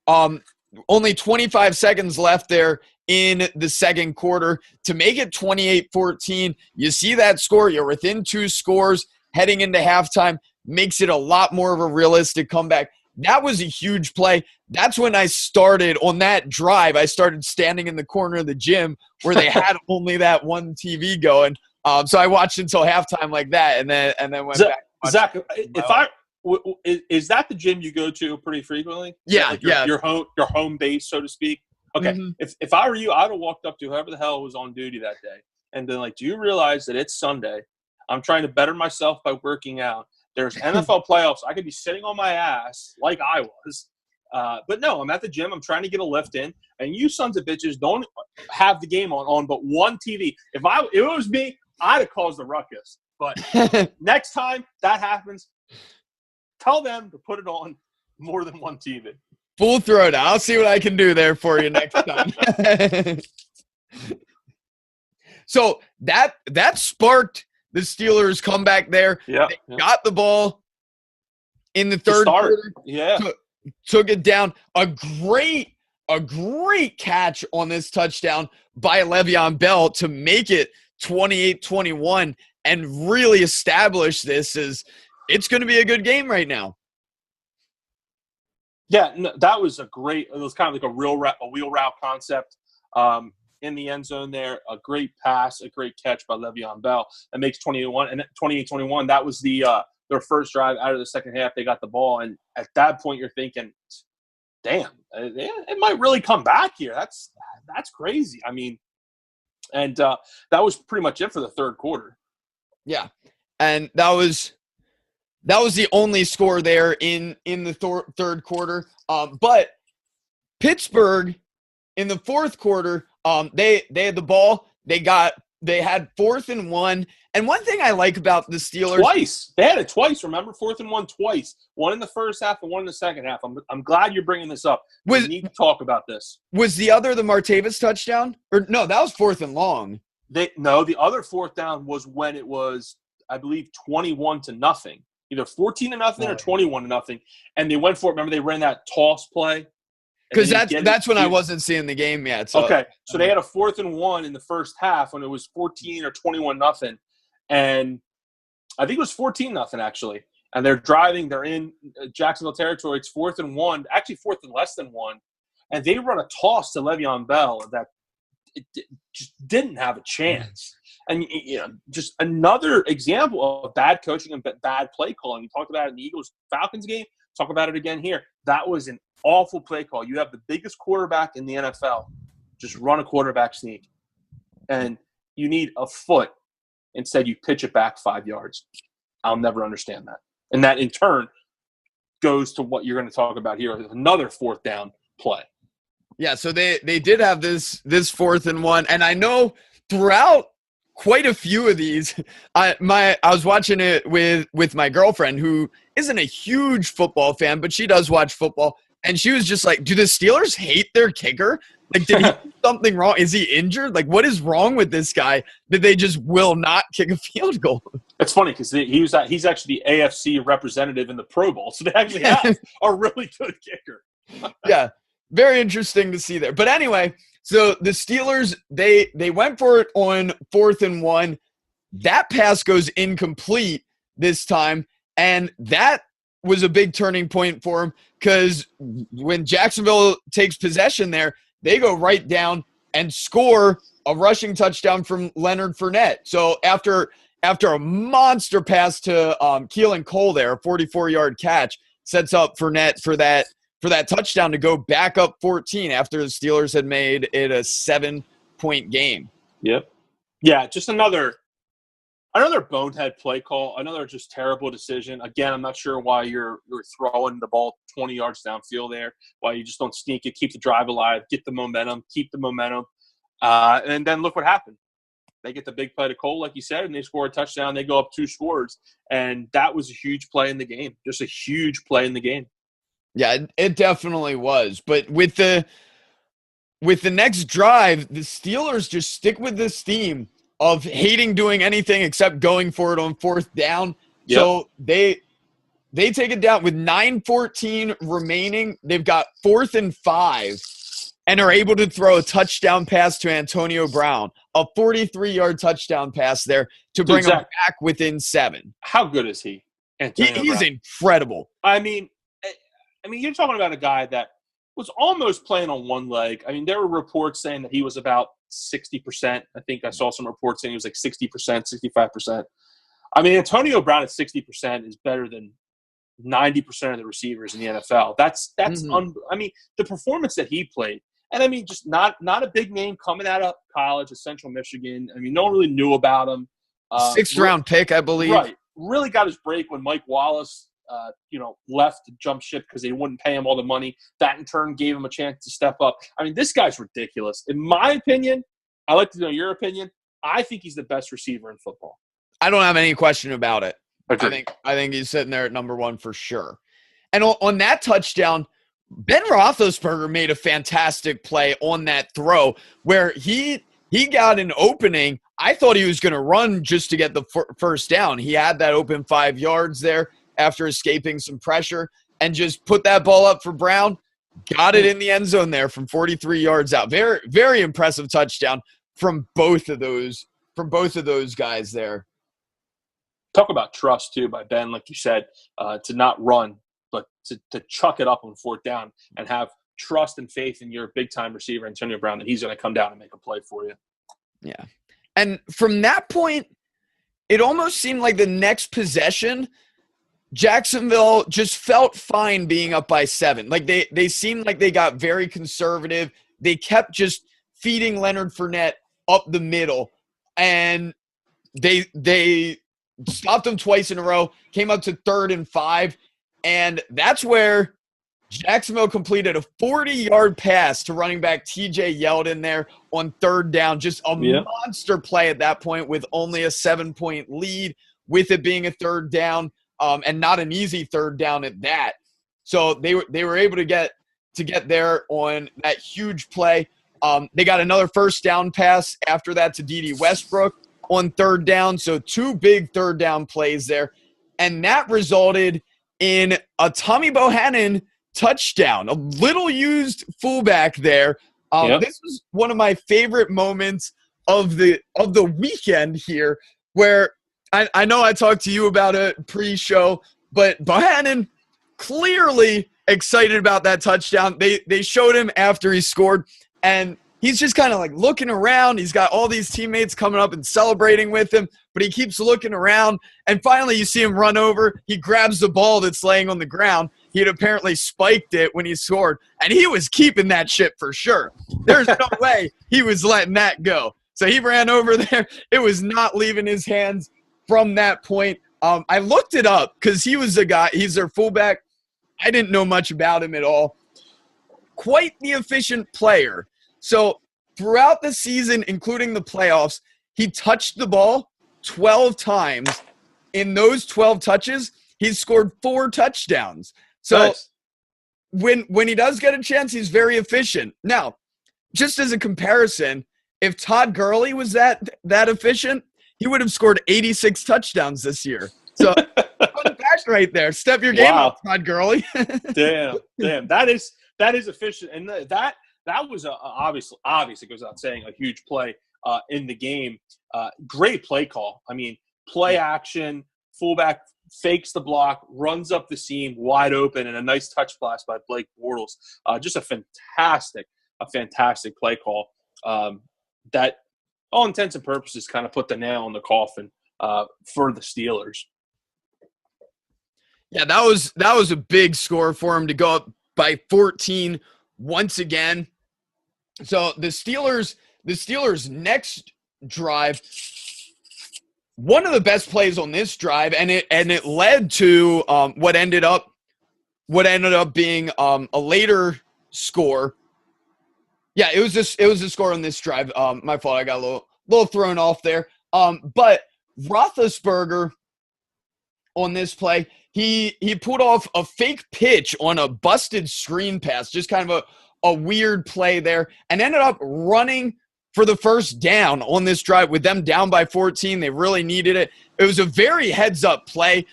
only 25 seconds left there in the second quarter to make it 28-14. You see that score, you're within 2 scores heading into halftime. Makes it a lot more of a realistic comeback. That was a huge play. That's when I started on that drive. I started standing in the corner of the gym where they had only that one TV going. So I watched until halftime like that, and then went back. Zach, is that the gym you go to pretty frequently? Yeah, your home base, so to speak. Okay, if I were you, I'd have walked up to whoever the hell was on duty that day and been like, "Do you realize that it's Sunday? I'm trying to better myself by working out. There's NFL playoffs. I could be sitting on my ass like I was. But no, I'm at the gym. I'm trying to get a lift in. And you sons of bitches don't have the game on but one TV. If it was me, I'd have caused a ruckus. But next time that happens, tell them to put it on more than one TV. Full throat. I'll see what I can do there for you next time. So that sparked the Steelers comeback there. Yeah, they got the ball in the third quarter. Yeah. Took it down. A great catch on this touchdown by Le'Veon Bell to make it 28-21 and really establish this as it's going to be a good game right now. Yeah, no, that was it was kind of like a wheel route concept. In the end zone there, a great pass, a great catch by Le'Veon Bell. That makes 28-21. That was their first drive out of the second half. They got the ball, and at that point, you're thinking, "Damn, it might really come back here." That's crazy. I mean, and that was pretty much it for the third quarter. Yeah, and that was the only score there in the third quarter. But Pittsburgh in the fourth quarter. They had the ball. They had 4th and 1. And one thing I like about the Steelers, twice they had it twice. Remember, 4th and 1 twice. One in the first half and one in the second half. I'm glad you're bringing this up. We need to talk about this. Was the other the Martavis touchdown? Or no, that was 4th and long. The other 4th down was when it was, I believe, 21-0, either 14-0 or 21-0, and they went for it. Remember, they ran that toss play. Because that's when I wasn't seeing the game yet. So. Okay, so they had a 4th and 1 in the first half when it was 14 or 21-0, and I think it was 14-0 actually. And they're driving. They're in Jacksonville territory. It's 4th and 1, actually 4th and less than 1. And they run a toss to Le'Veon Bell that it just didn't have a chance. And, just another example of bad coaching and bad play calling. We talked about it in the Eagles-Falcons game. Talk about it again here. That was an awful play call. You have the biggest quarterback in the NFL. Just run a quarterback sneak. And you need a foot. Instead, you pitch it back 5 yards. I'll never understand that. And that, in turn, goes to what you're going to talk about here, another 4th down play. Yeah, so they did have this 4th and 1, and I know throughout quite a few of these, I was watching it with my girlfriend, who isn't a huge football fan, but she does watch football, and she was just like, "Do the Steelers hate their kicker? Like, did he do something wrong? Is he injured? Like, what is wrong with this guy that they just will not kick a field goal?" It's funny because he's actually the AFC representative in the Pro Bowl, so they actually have a really good kicker. Yeah, very interesting to see there. But anyway, so the Steelers, they went for it on 4th and 1. That pass goes incomplete this time, and that was a big turning point for him because when Jacksonville takes possession there, they go right down and score a rushing touchdown from Leonard Fournette. So after a monster pass to Keelan Cole there, a 44-yard catch, sets up Fournette for that touchdown to go back up 14 after the Steelers had made it a 7-point game. Yep. Yeah, just another bonehead play call, another just terrible decision. Again, I'm not sure why you're throwing the ball 20 yards downfield there, why you just don't sneak it, keep the drive alive, get the momentum, keep the momentum. And then look what happened. They get the big play to Cole, like you said, and they score a touchdown. They go up 2 scores, and that was a huge play in the game, just a huge play in the game. Yeah, it definitely was. But with the next drive, the Steelers just stick with this theme of hating doing anything except going for it on 4th down. Yep. So they take it down with 9:14 remaining. They've got 4th and 5 and are able to throw a touchdown pass to Antonio Brown, a 43-yard touchdown pass there to bring him back within 7. How good is he? He's incredible. I mean, you're talking about a guy that was almost playing on one leg. I mean, there were reports saying that he was about 60%. I think I saw some reports saying he was like 60%, 65%. I mean, Antonio Brown at 60% is better than 90% of the receivers in the NFL. That's I mean, the performance that he played, and I mean, just not a big name coming out of college at Central Michigan. I mean, no one really knew about him. 6th round pick, I believe. Right. Really got his break when Mike Wallace, left to jump ship because they wouldn't pay him all the money. That in turn gave him a chance to step up. I mean, this guy's ridiculous. In my opinion, I'd like to know your opinion. I think he's the best receiver in football. I don't have any question about it. Okay. I think he's sitting there at number 1 for sure. And on that touchdown, Ben Roethlisberger made a fantastic play on that throw where he got an opening. I thought he was going to run just to get the first down. He had that open 5 yards there after escaping some pressure and just put that ball up for Brown. Got it in the end zone there from 43 yards out. Very, very impressive touchdown from both of those guys there. Talk about trust, too, by Ben, like you said, to not run, but to chuck it up on 4th down and have trust and faith in your big-time receiver, Antonio Brown, that he's going to come down and make a play for you. Yeah. And from that point, it almost seemed like the next possession, Jacksonville just felt fine being up by 7. Like they seemed like they got very conservative. They kept just feeding Leonard Fournette up the middle, and they stopped him twice in a row, came up to 3rd and 5, and that's where Jacksonville completed a 40-yard pass to running back TJ Yeldon there on 3rd down. Just a monster play at that point with only a 7-point lead, with it being a 3rd down, and not an easy 3rd down at that. So they were able to get there on that huge play. They got another 1st down pass after that to D.D. Westbrook on 3rd down. So 2 big 3rd down plays there. And that resulted in a Tommy Bohannon touchdown, a little used fullback there. This was one of my favorite moments of the weekend here, where I know I talked to you about it pre-show, but Bohannon clearly excited about that touchdown. They showed him after he scored, and he's just kind of like looking around. He's got all these teammates coming up and celebrating with him, but he keeps looking around, and finally you see him run over. He grabs the ball that's laying on the ground. He had apparently spiked it when he scored, and he was keeping that shit for sure. There's no way he was letting that go. So he ran over there. It was not leaving his hands from that point. I looked it up because he was a guy. He's their fullback. I didn't know much about him at all. Quite the efficient player. So throughout the season, including the playoffs, he touched the ball 12 times. In those 12 touches, he's scored 4 touchdowns. So Nice. when he does get a chance, he's very efficient. Now, just as a comparison, if Todd Gurley was that efficient, he would have scored 86 touchdowns this year. So fun fact right there. Step your game up, Todd Gurley. Damn. That is efficient, and that was obviously it goes without saying, a huge play in the game. Great play call. I mean, play action, fullback fakes the block, runs up the seam wide open, and a nice touch pass by Blake Bortles. Just a fantastic play call. That, all intents and purposes, kind of put the nail in the coffin for the Steelers. Yeah, that was a big score for him to go up by 14 once again. So the Steelers' next drive, one of the best plays on this drive, and it led to what ended up being a later score. Yeah, it was a score on this drive. My fault. I got a little thrown off there. But Roethlisberger on this play, he pulled off a fake pitch on a busted screen pass, just kind of a weird play there, and ended up running for the first down on this drive with them down by 14. They really needed it. It was a very heads-up play.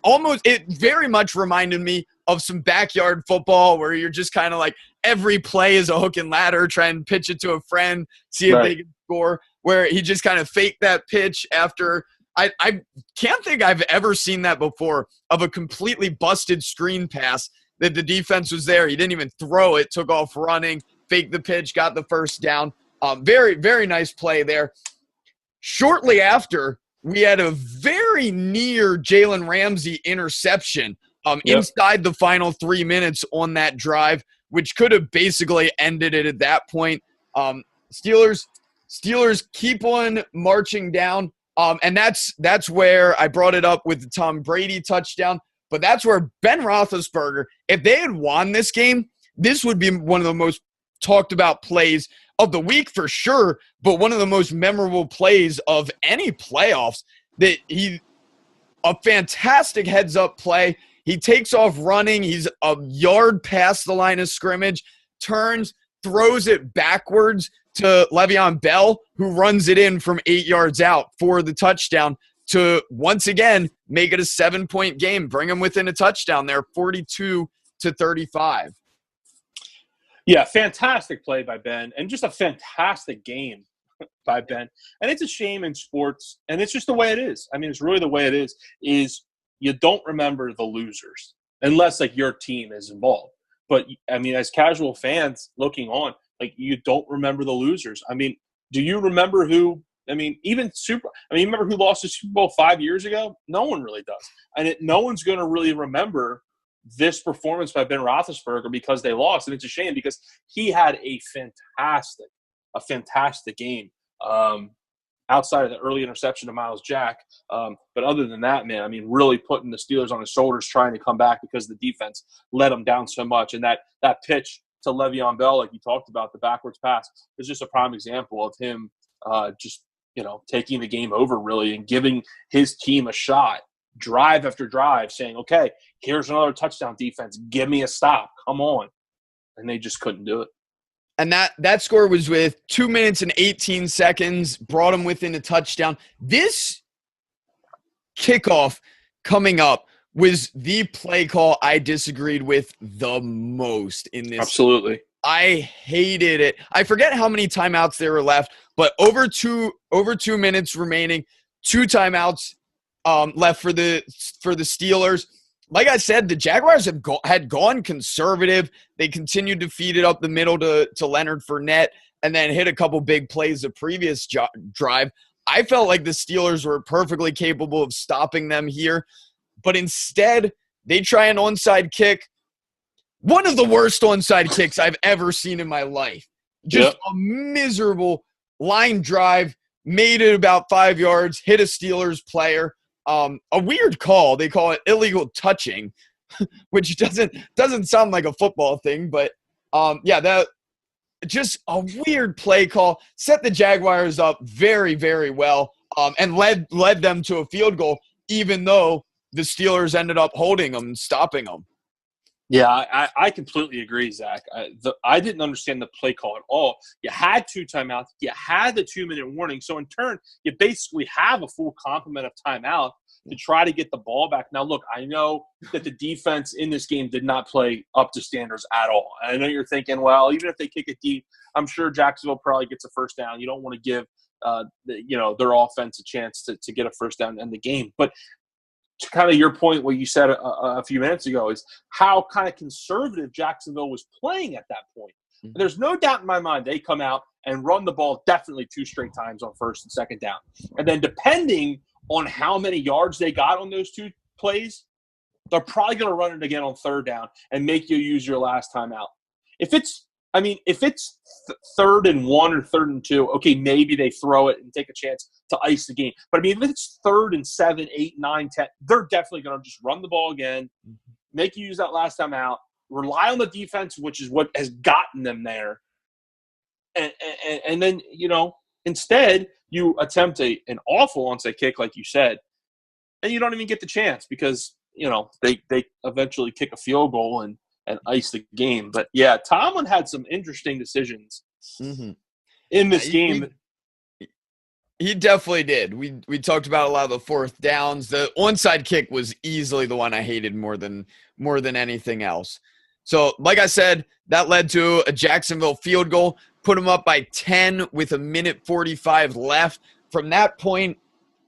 It very much reminded me of some backyard football where you're just kind of like every play is a hook and ladder, try and pitch it to a friend, see if they can score, where he just kind of faked that pitch after. I can't think I've ever seen that before, of a completely busted screen pass that the defense was there. He didn't even throw it, took off running, faked the pitch, got the first down. Very, very nice play there. Shortly after, we had a very near Jalen Ramsey interception inside the final 3 minutes on that drive, which could have basically ended it at that point. Steelers keep on marching down, and that's where I brought it up with the Tom Brady touchdown. But that's where Ben Roethlisberger, if they had won this game, this would be one of the most talked about plays of the week for sure, but one of the most memorable plays of any playoffs. A fantastic heads-up play. He takes off running. He's a yard past the line of scrimmage, turns, throws it backwards to Le'Veon Bell, who runs it in from 8 yards out for the touchdown to once again make it a 7-point game, bring them within a touchdown there, 42-35. Yeah, fantastic play by Ben, and just a fantastic game by Ben. And it's a shame in sports, and it's just the way it is. I mean, it's really the way it is you don't remember the losers unless, like, your team is involved. But, I mean, as casual fans looking on, like, you don't remember the losers. I mean, do you remember who – you remember who lost the Super Bowl 5 years ago? No one really does. And no one's going to really remember this performance by Ben Roethlisberger because they lost. And it's a shame because he had a fantastic game outside of the early interception to Myles Jack. But other than that, man, I mean, really putting the Steelers on his shoulders, trying to come back because the defense let them down so much. And that pitch to Le'Veon Bell, like you talked about, the backwards pass, is just a prime example of him taking the game over, really, and giving his team a shot, drive after drive, saying, okay, here's another touchdown defense. Give me a stop. Come on. And they just couldn't do it. And that score was with 2 minutes and 18 seconds, brought them within a touchdown. This kickoff coming up was the play call I disagreed with the most in this. Absolutely. I hated it. I forget how many timeouts there were left, but over two minutes remaining, 2 timeouts. left for the Steelers. Like I said, the Jaguars had gone conservative. They continued to feed it up the middle to Leonard Fournette and then hit a couple big plays the previous drive. I felt like the Steelers were perfectly capable of stopping them here, but instead they try an onside kick. One of the worst onside kicks I've ever seen in my life. Just a miserable line drive, made it about 5 yards, hit a Steelers player. A weird call. They call it illegal touching, which doesn't sound like a football thing, but that just a weird play call. Set the Jaguars up very, very well, and led them to a field goal, even though the Steelers ended up holding them and stopping them. Yeah, I completely agree, Zach. I didn't understand the play call at all. You had 2 timeouts. You had the 2-minute warning. So, in turn, you basically have a full complement of timeout to try to get the ball back. Now, look, I know that the defense in this game did not play up to standards at all. I know you're thinking, well, even if they kick it deep, I'm sure Jacksonville probably gets a first down. You don't want to give their offense a chance to get a first down and end the game. But to kind of your point, what you said a few minutes ago, is how kind of conservative Jacksonville was playing at that point. And there's no doubt in my mind they come out and run the ball definitely 2 straight times on first and second down. And then depending on how many yards they got on those 2 plays, they're probably going to run it again on third down and make you use your last timeout. If it's 3rd and 1 or 3rd and 2, okay, maybe they throw it and take a chance to ice the game. But, if it's 3rd and 7, 8, 9, 10, they're definitely going to just run the ball again, make you use that last time out, rely on the defense, which is what has gotten them there. And then, instead you attempt an awful onside kick, like you said, and you don't even get the chance because, they eventually kick a field goal and ice the game. But, yeah, Tomlin had some interesting decisions in this game. He definitely did. We talked about a lot of the fourth downs. The onside kick was easily the one I hated more than anything else. So, like I said, that led to a Jacksonville field goal, put them up by 10 with 1:45 left. From that point,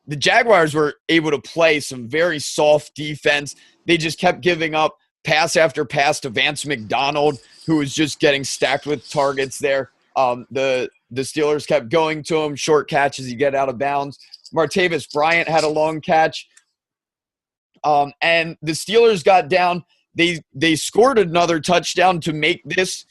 the Jaguars were able to play some very soft defense. They just kept giving up pass after pass to Vance McDonald, who was just getting stacked with targets there. The Steelers kept going to him, short catches, you get out of bounds. Martavis Bryant had a long catch. And the Steelers got down. They scored another touchdown to make this,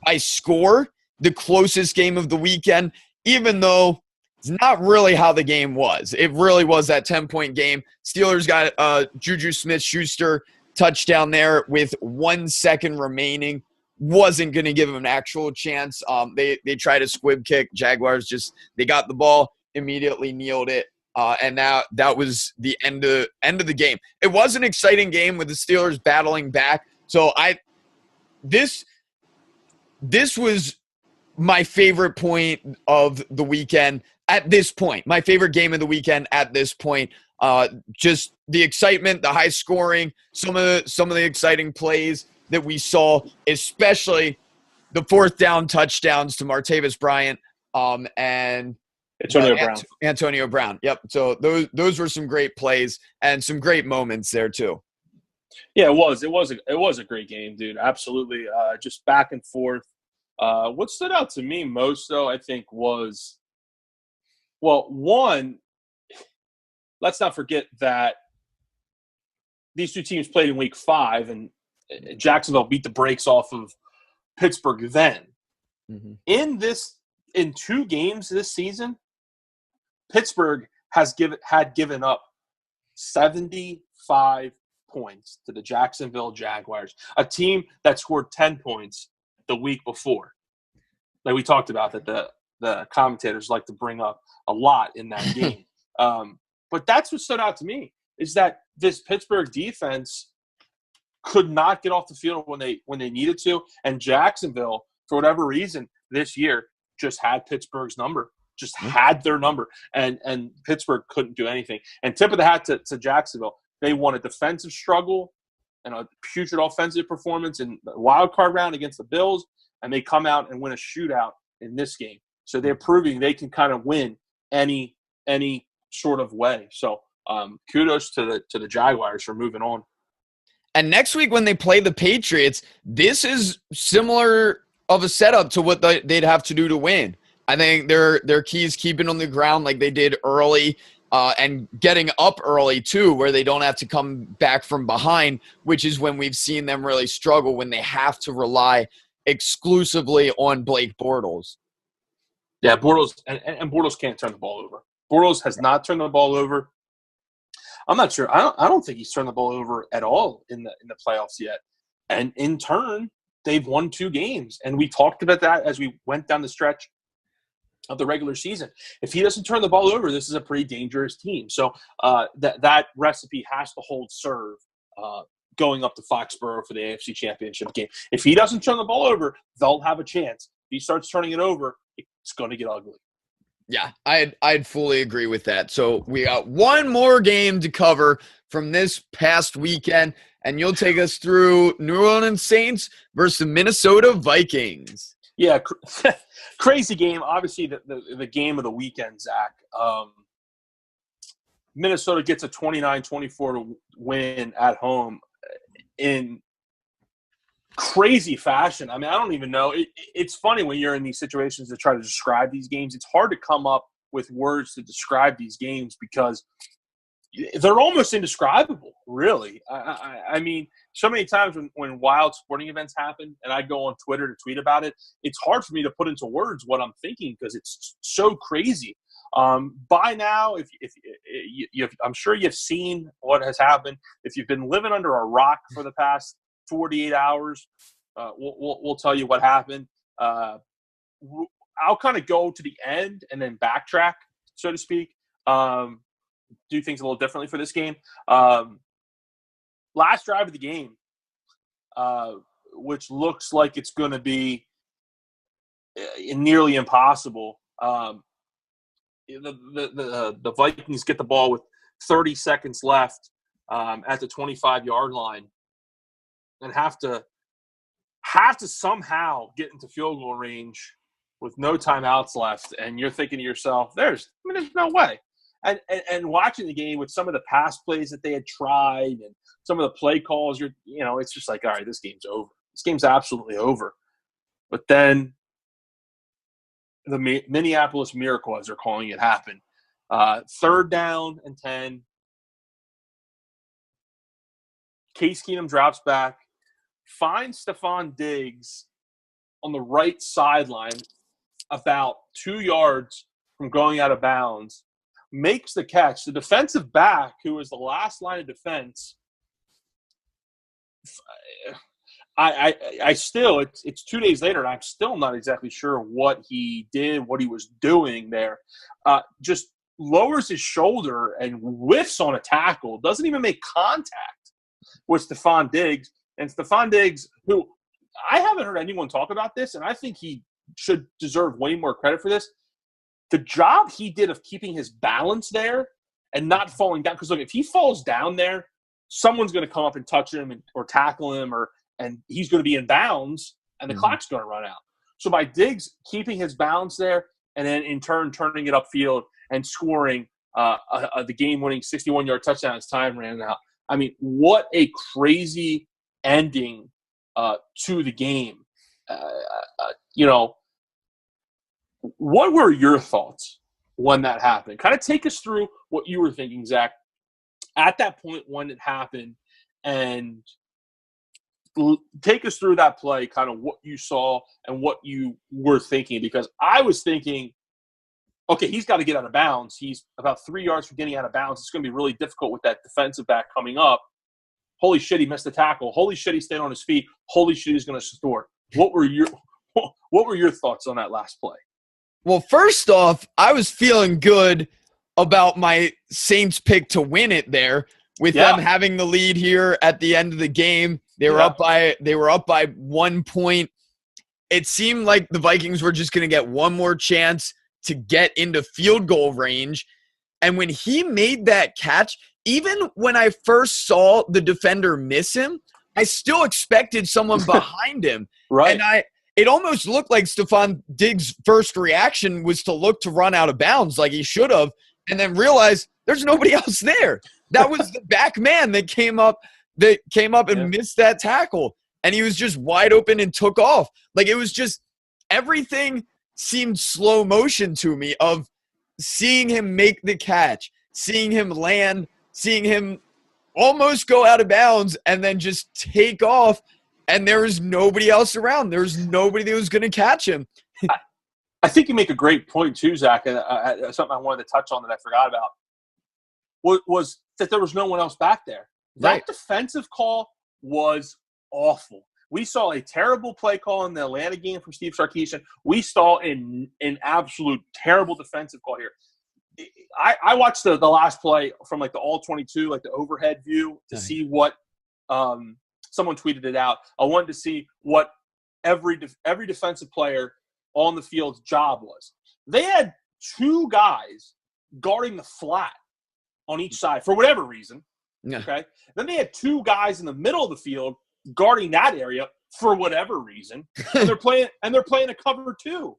by score, the closest game of the weekend, even though it's not really how the game was. It really was that 10-point game. Steelers got Juju Smith-Schuster touchdown there with 1 second remaining. Wasn't going to give him an actual chance. They tried a squib kick. Jaguars they got the ball, immediately kneeled it, and that was the end of the game. It was an exciting game with the Steelers battling back. So this was my favorite point of the weekend at this point. My favorite game of the weekend at this point. Just the excitement, the high scoring, some of the exciting plays that we saw, especially the fourth down touchdowns to Martavis Bryant and Antonio Brown. Yep. So those were some great plays and some great moments there too. Yeah, it was. It was a great game, dude. Absolutely. Just back and forth. What stood out to me most, though, I think was, one, let's not forget that these 2 teams played in Week 5, and Jacksonville beat the brakes off of Pittsburgh then. Mm-hmm. In 2 games this season, Pittsburgh had given up 75 points to the Jacksonville Jaguars, a team that scored 10 points the week before. Like we talked about, that the commentators like to bring up a lot in that game. But that's what stood out to me, is that this Pittsburgh defense could not get off the field when they needed to, and Jacksonville, for whatever reason, this year just had Pittsburgh's number, just had their number, and Pittsburgh couldn't do anything. And tip of the hat to Jacksonville, they won a defensive struggle and a putrid offensive performance in the wild card round against the Bills, and they come out and win a shootout in this game. So they're proving they can kind of win any sort of way. So kudos to the Jaguars for moving on. And next week when they play the Patriots, this is similar of a setup to what they'd have to do to win. I think their key is keeping on the ground like they did early and getting up early too, where they don't have to come back from behind, which is when we've seen them really struggle when they have to rely exclusively on Blake Bortles. Yeah, Bortles and Bortles can't turn the ball over. Bortles has not turned the ball over. I'm not sure. I don't think he's turned the ball over at all in the playoffs yet. And in turn, they've won 2 games. And we talked about that as we went down the stretch of the regular season. If he doesn't turn the ball over, this is a pretty dangerous team. So that recipe has to hold serve going up to Foxborough for the AFC Championship game. If he doesn't turn the ball over, they'll have a chance. If he starts turning it over, it's going to get ugly. Yeah, I'd fully agree with that. So we got one more game to cover from this past weekend, and you'll take us through New Orleans Saints versus the Minnesota Vikings. Yeah, crazy game. Obviously, the game of the weekend, Zach. Minnesota gets a 29-24 win at home in crazy fashion. I mean, I don't even know. It's funny when you're in these situations to try to describe these games. It's hard to come up with words to describe these games because they're almost indescribable, really. I mean, so many times when wild sporting events happen and I go on Twitter to tweet about it, it's hard for me to put into words what I'm thinking because it's so crazy. By now, if I'm sure you've seen what has happened. If you've been living under a rock for the past 48 hours, we'll tell you what happened. I'll kind of go to the end and then backtrack, so to speak. Do things a little differently for this game. Last drive of the game, which looks like it's going to be nearly impossible. The Vikings get the ball with 30 seconds left at the 25-yard line and have to somehow get into field goal range with no timeouts left. And you're thinking to yourself, there's no way. And watching the game with some of the pass plays that they had tried and some of the play calls, it's just like, all right, this game's over. This game's absolutely over. But then the Minneapolis Miracle, as they're calling it, happened. 3rd down and 10. Case Keenum drops back, finds Stephon Diggs on the right sideline about 2 yards from going out of bounds, makes the catch. The defensive back, who is the last line of defense, I still, it's 2 days later, and I'm still not exactly sure what he did, what he was doing there. Just lowers his shoulder and whiffs on a tackle, doesn't even make contact with Stephon Diggs. And Stephon Diggs, who I haven't heard anyone talk about this, and I think he should deserve way more credit for this. The job he did of keeping his balance there and not falling down. Because, look, if he falls down there, someone's going to come up and touch him or tackle him, and he's going to be in bounds, and the clock's going to run out. So by Diggs keeping his balance there and then in turn turning it upfield and scoring the game-winning 61-yard touchdown as time ran out. I mean, what a crazy ending to the game. What were your thoughts when that happened? Kind of take us through what you were thinking, Zach, at that point when it happened, and take us through that play, kind of what you saw and what you were thinking. Because I was thinking, okay, he's got to get out of bounds. He's about 3 yards from getting out of bounds. It's going to be really difficult with that defensive back coming up. Holy shit, he missed the tackle. Holy shit, he stayed on his feet. Holy shit, he's going to score. What were your thoughts on that last play? Well, first off, I was feeling good about my Saints pick to win it there with them having the lead here at the end of the game. They were up by 1 point. It seemed like the Vikings were just going to get one more chance to get into field goal range. And when he made that catch, even when I first saw the defender miss him, I still expected someone behind him. Right. And it almost looked like Stephon Diggs' first reaction was to look to run out of bounds like he should have, and then realize There's nobody else there. That was the back man that came up and missed that tackle. And he was just wide open and took off. Like, it was just everything seemed slow motion to me of seeing him make the catch, seeing him land, seeing him almost go out of bounds and then just take off. And there was nobody else around. There was nobody that was going to catch him. I think you make a great point too, Zach, and something I wanted to touch on that I forgot about was that there was no one else back there. That defensive call was awful. We saw a terrible play call in the Atlanta game from Steve Sarkisian. We saw an absolute terrible defensive call here. I watched the last play from like the all-22, like the overhead view to see what someone tweeted it out. I wanted to see what every defensive player on the field's job was. They had two guys guarding the flat on each side for whatever reason. Yeah. Okay. Then they had two guys in the middle of the field guarding that area for whatever reason. And they're playing a cover two,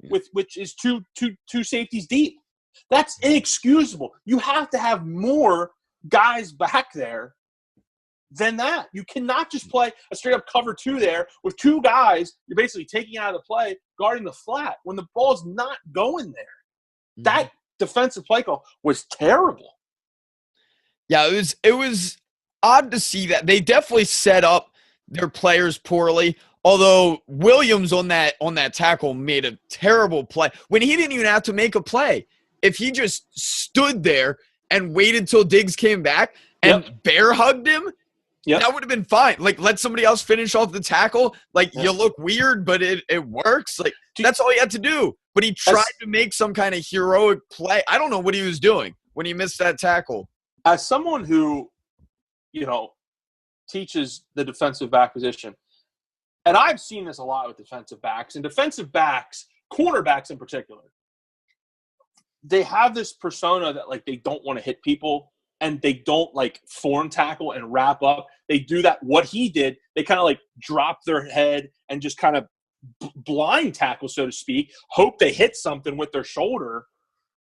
which is two safeties deep. That's inexcusable. You have to have more guys back there than that. You cannot just play a straight up cover two there with two guys you're basically taking out of the play guarding the flat when the ball's not going there. Mm-hmm. That defensive play call was terrible. Yeah, it was odd to see that. They definitely set up their players poorly. Although Williams on that tackle made a terrible play when he didn't even have to make a play. If he just stood there and waited till Diggs came back and bear hugged him, that would have been fine. Like, let somebody else finish off the tackle. Like, you look weird, but it works. Like, that's all he had to do. But he tried to make some kind of heroic play. I don't know what he was doing when he missed that tackle. As someone who, teaches the defensive back position, and I've seen this a lot with defensive backs, and defensive backs, cornerbacks in particular, they have this persona that, like, they don't want to hit people and they don't, like, form tackle and wrap up. They do that. What he did, they kind of, like, drop their head and just kind of blind tackle, so to speak, hope they hit something with their shoulder.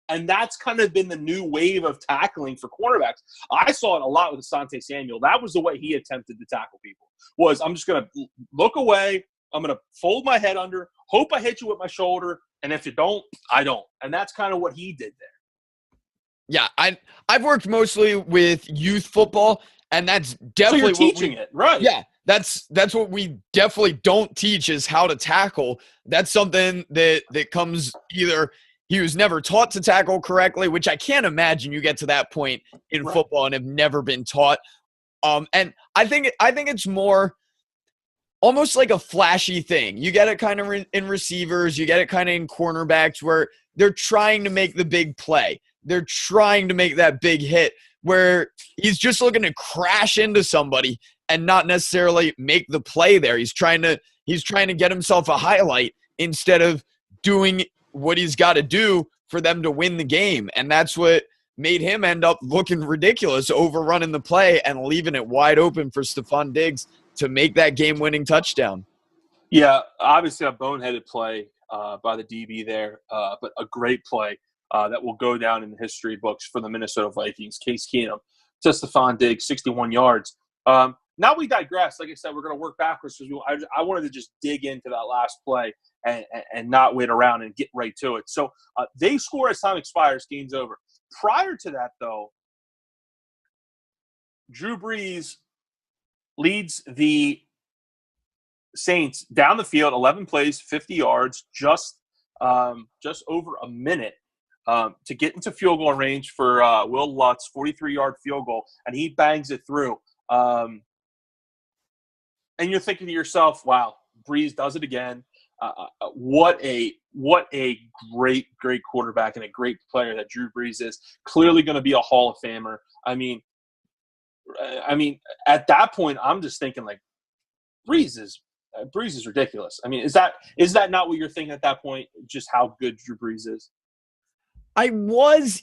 And that's kind of been the new wave of tackling for cornerbacks. I saw it a lot with Asante Samuel. That was the way he attempted to tackle people, was I'm just going to look away. I'm going to fold my head under, hope I hit you with my shoulder. And if you don't, I don't. And that's kind of what he did there. Yeah, I've worked mostly with youth football, and that's definitely so you're teaching it, right? Yeah, that's what we definitely don't teach is how to tackle. That's something that comes either he was never taught to tackle correctly, which I can't imagine you get to that point in football and have never been taught. And I think it's more almost like a flashy thing. You get it kind of in receivers, you get it kind of in cornerbacks where they're trying to make the big play. They're trying to make that big hit where he's just looking to crash into somebody and not necessarily make the play there. He's trying to get himself a highlight instead of doing what he's got to do for them to win the game. And that's what made him end up looking ridiculous, overrunning the play and leaving it wide open for Stephon Diggs to make that game-winning touchdown. Yeah, obviously a boneheaded play by the DB there, but a great play that will go down in the history books for the Minnesota Vikings. Case Keenum to Stephon Diggs, 61 yards. Now we digress. Like I said, we're going to work backwards because I wanted to just dig into that last play and not wait around and get right to it. So they score as time expires, game's over. Prior to that, though, Drew Brees leads the Saints down the field, 11 plays, 50 yards, just over a minute to get into field goal range for Will Lutz, 43-yard field goal, and he bangs it through. And you're thinking to yourself, wow, Brees does it again. What a great quarterback and a great player that Drew Brees is. Clearly going to be a Hall of Famer. I mean, at that point, I'm just thinking like Brees is ridiculous. I mean, is that not what you're thinking at that point? Just how good Drew Brees is?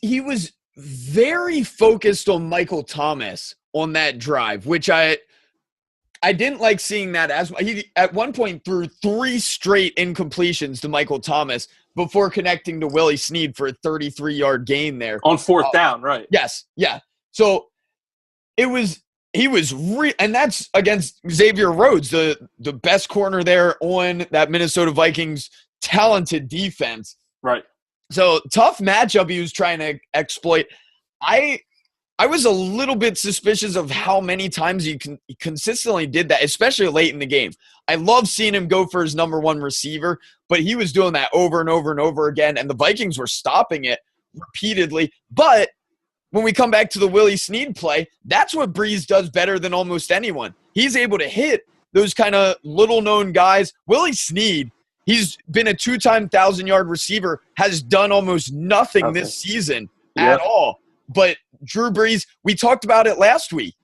He was very focused on Michael Thomas on that drive, which I didn't like seeing that as he at one point threw 3 straight incompletions to Michael Thomas before connecting to Willie Snead for a 33-yard gain there. On fourth down, right. Yes, yeah. So and that's against Xavier Rhodes, the best corner there on that Minnesota Vikings talented defense. Right. So tough matchup he was trying to exploit. I was a little bit suspicious of how many times he consistently did that, especially late in the game. I love seeing him go for his number one receiver, but he was doing that over and over and over again, and the Vikings were stopping it repeatedly. But when we come back to the Willie Snead play, that's what Breeze does better than almost anyone. He's able to hit those kind of little-known guys. Willie Snead, he's been a 2-time 1,000-yard receiver, has done almost nothing this season at all. But Drew Brees, we talked about it last week.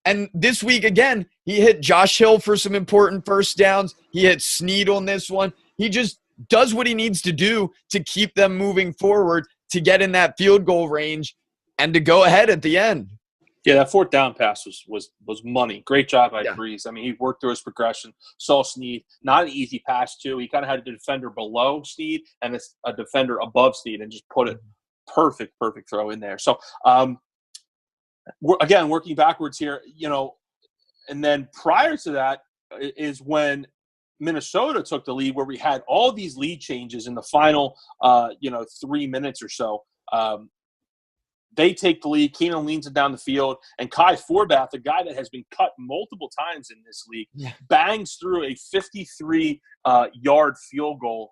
And this week, again, he hit Josh Hill for some important first downs. He hit Snead on this one. He just does what he needs to do to keep them moving forward, to get in that field goal range, and to go ahead at the end. Yeah, that fourth down pass was money. Great job by Breeze. I mean, he worked through his progression, saw Snead. Not an easy pass, too. He kind of had a defender below Snead and a defender above Snead and just put it perfect throw in there. So, again, working backwards here, and then prior to that is when Minnesota took the lead, where we had all these lead changes in the final, 3 minutes or so. They take the lead. Keenan leans it down the field, and Kai Forbath, a guy that has been cut multiple times in this league, bangs through a 53-yard field goal.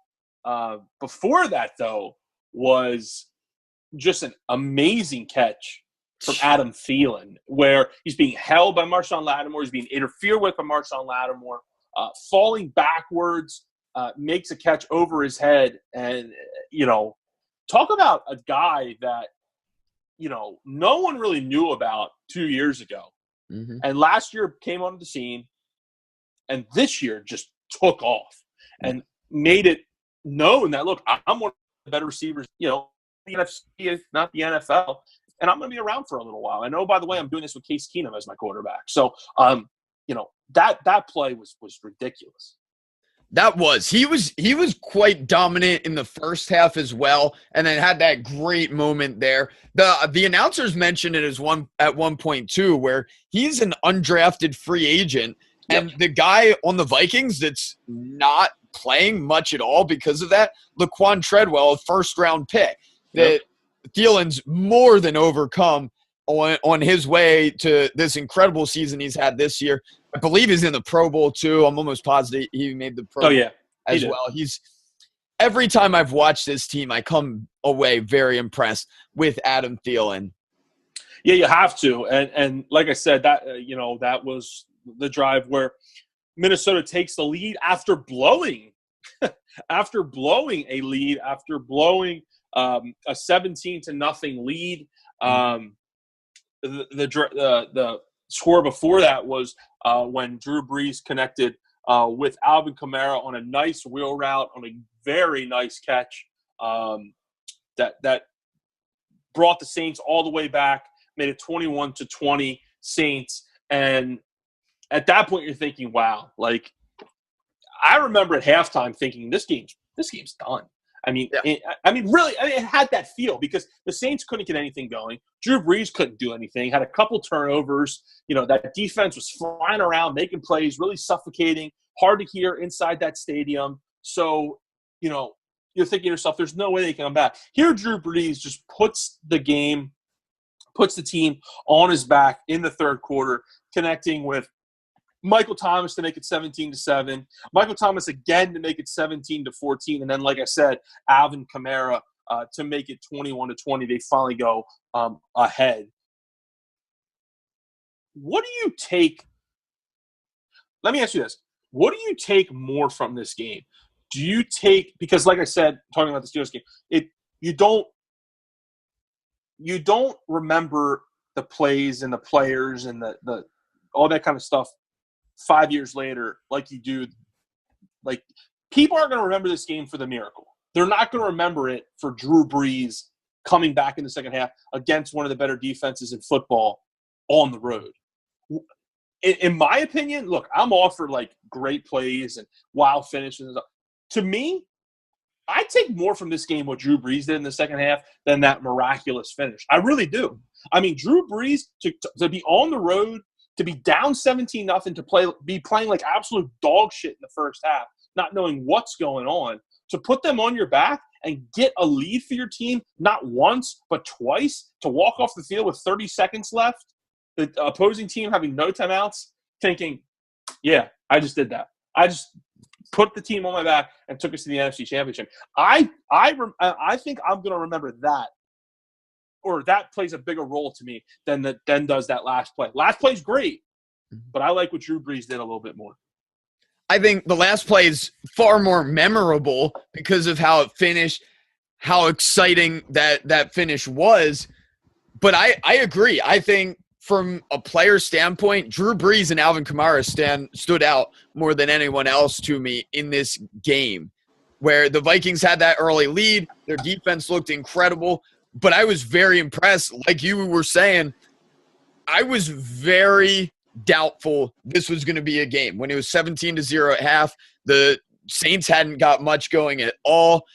Before that, though, was just an amazing catch from Adam Thielen, where he's being held by Marshawn Lattimore. He's being interfered with by Marshawn Lattimore, falling backwards, makes a catch over his head. And, talk about a guy that, no one really knew about 2 years ago. Mm-hmm. And last year came onto the scene, and this year just took off and made it known that, look, I'm one of the better receivers, the NFC, not the NFL, and I'm going to be around for a little while. I know, by the way, I'm doing this with Case Keenum as my quarterback. So, that play was ridiculous. That was. He was quite dominant in the first half as well, and then had that great moment there. The announcers mentioned it at one point too, where he's an undrafted free agent, and the guy on the Vikings that's not playing much at all because of that, Laquan Treadwell, a first-round pick, that Thielen's more than overcome on his way to this incredible season he's had this year. I believe he's in the Pro Bowl too. I'm almost positive he made the Pro Bowl as well. Every time I've watched this team, I come away very impressed with Adam Thielen. Yeah, you have to. And like I said, that that was the drive where Minnesota takes the lead after blowing a lead, after blowing a 17-0 lead. The score before that was when Drew Brees connected with Alvin Kamara on a nice wheel route, on a very nice catch that brought the Saints all the way back, made it 21-20 Saints. And at that point, you're thinking, wow, like I remember at halftime thinking this game's done. I mean, really, it had that feel because the Saints couldn't get anything going. Drew Brees couldn't do anything, had a couple turnovers. That defense was flying around, making plays, really suffocating, hard to hear inside that stadium. So, you're thinking to yourself, there's no way they can come back. Here, Drew Brees just puts the team on his back in the third quarter, connecting with Michael Thomas to make it 17-7. Michael Thomas again to make it 17-14. And then, like I said, Alvin Kamara to make it 21-20. They finally go ahead. What do you take? Let me ask you this. What do you take more from this game? Do you take – because like I said, talking about the Steelers game, you don't remember the plays and the players and the all that kind of stuff 5 years later, like you do, like people aren't going to remember this game for the miracle. They're not going to remember it for Drew Brees coming back in the second half against one of the better defenses in football on the road. in my opinion, look, I'm all for like great plays and wild finishes and stuff. To me, I take more from this game what Drew Brees did in the second half than that miraculous finish. I really do. I mean, Drew Brees to be on the road, to be down 17-0, to be playing like absolute dog shit in the first half, not knowing what's going on, to put them on your back and get a lead for your team, not once but twice, to walk off the field with 30 seconds left, the opposing team having no timeouts, thinking, yeah, I just did that. I just put the team on my back and took us to the NFC Championship. I think I'm going to remember that, or that plays a bigger role to me than does that last play. Last play's great, but I like what Drew Brees did a little bit more. I think the last play is far more memorable because of how it finished, how exciting that finish was. But I agree. I think from a player standpoint, Drew Brees and Alvin Kamara stood out more than anyone else to me in this game, where the Vikings had that early lead. Their defense looked incredible, but I was very impressed. Like you were saying, I was very doubtful this was going to be a game. When it was 17-0 at half, the Saints hadn't got much going at all.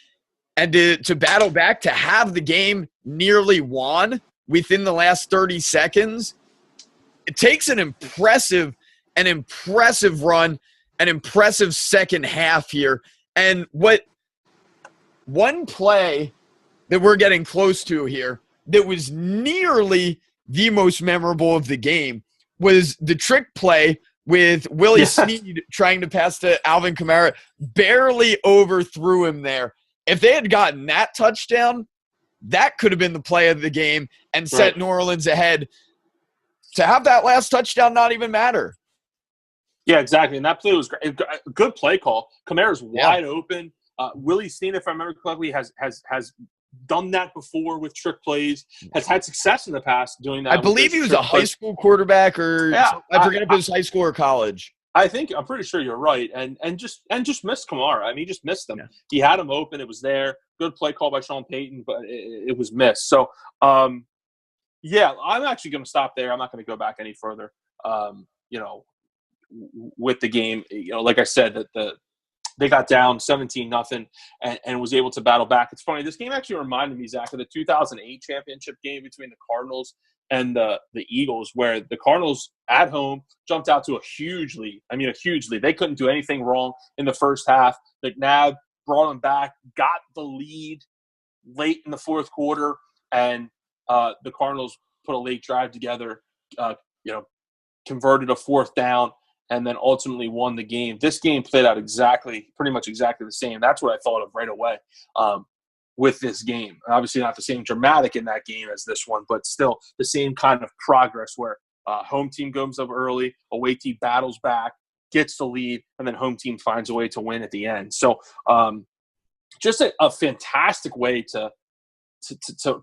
And to battle back, to have the game nearly won within the last 30 seconds, it takes an impressive run, an impressive second half here. And one play that we're getting close to here that was nearly the most memorable of the game was the trick play with Willie Snead trying to pass to Alvin Kamara, barely overthrew him there. If they had gotten that touchdown, that could have been the play of the game and set New Orleans ahead. To have that last touchdown not even matter. Yeah, exactly. And that play was great. A good play call. Kamara's wide open. Willie Snead, if I remember correctly, has done that before with trick plays, has had success in the past doing that. I believe he was a high school quarterback, or I forget if it was high school or college. I'm pretty sure you're right. And just missed Kamara. I mean, he just missed him. Yeah. He had him open. It was there. Good play call by Sean Payton, but it was missed. So, yeah, I'm actually going to stop there. I'm not going to go back any further. With the game, like I said, that they got down 17-0 and was able to battle back. It's funny. This game actually reminded me, Zach, of the 2008 championship game between the Cardinals and the Eagles, where the Cardinals at home jumped out to a huge lead. I mean, a huge lead. They couldn't do anything wrong in the first half. McNabb brought them back, got the lead late in the fourth quarter, and the Cardinals put a late drive together, converted a fourth down, and then ultimately won the game. This game played out pretty much exactly the same. That's what I thought of right away with this game. Obviously not the same dramatic in that game as this one, but still the same kind of progress where home team goes up early, away team battles back, gets the lead, and then home team finds a way to win at the end. So just a fantastic way to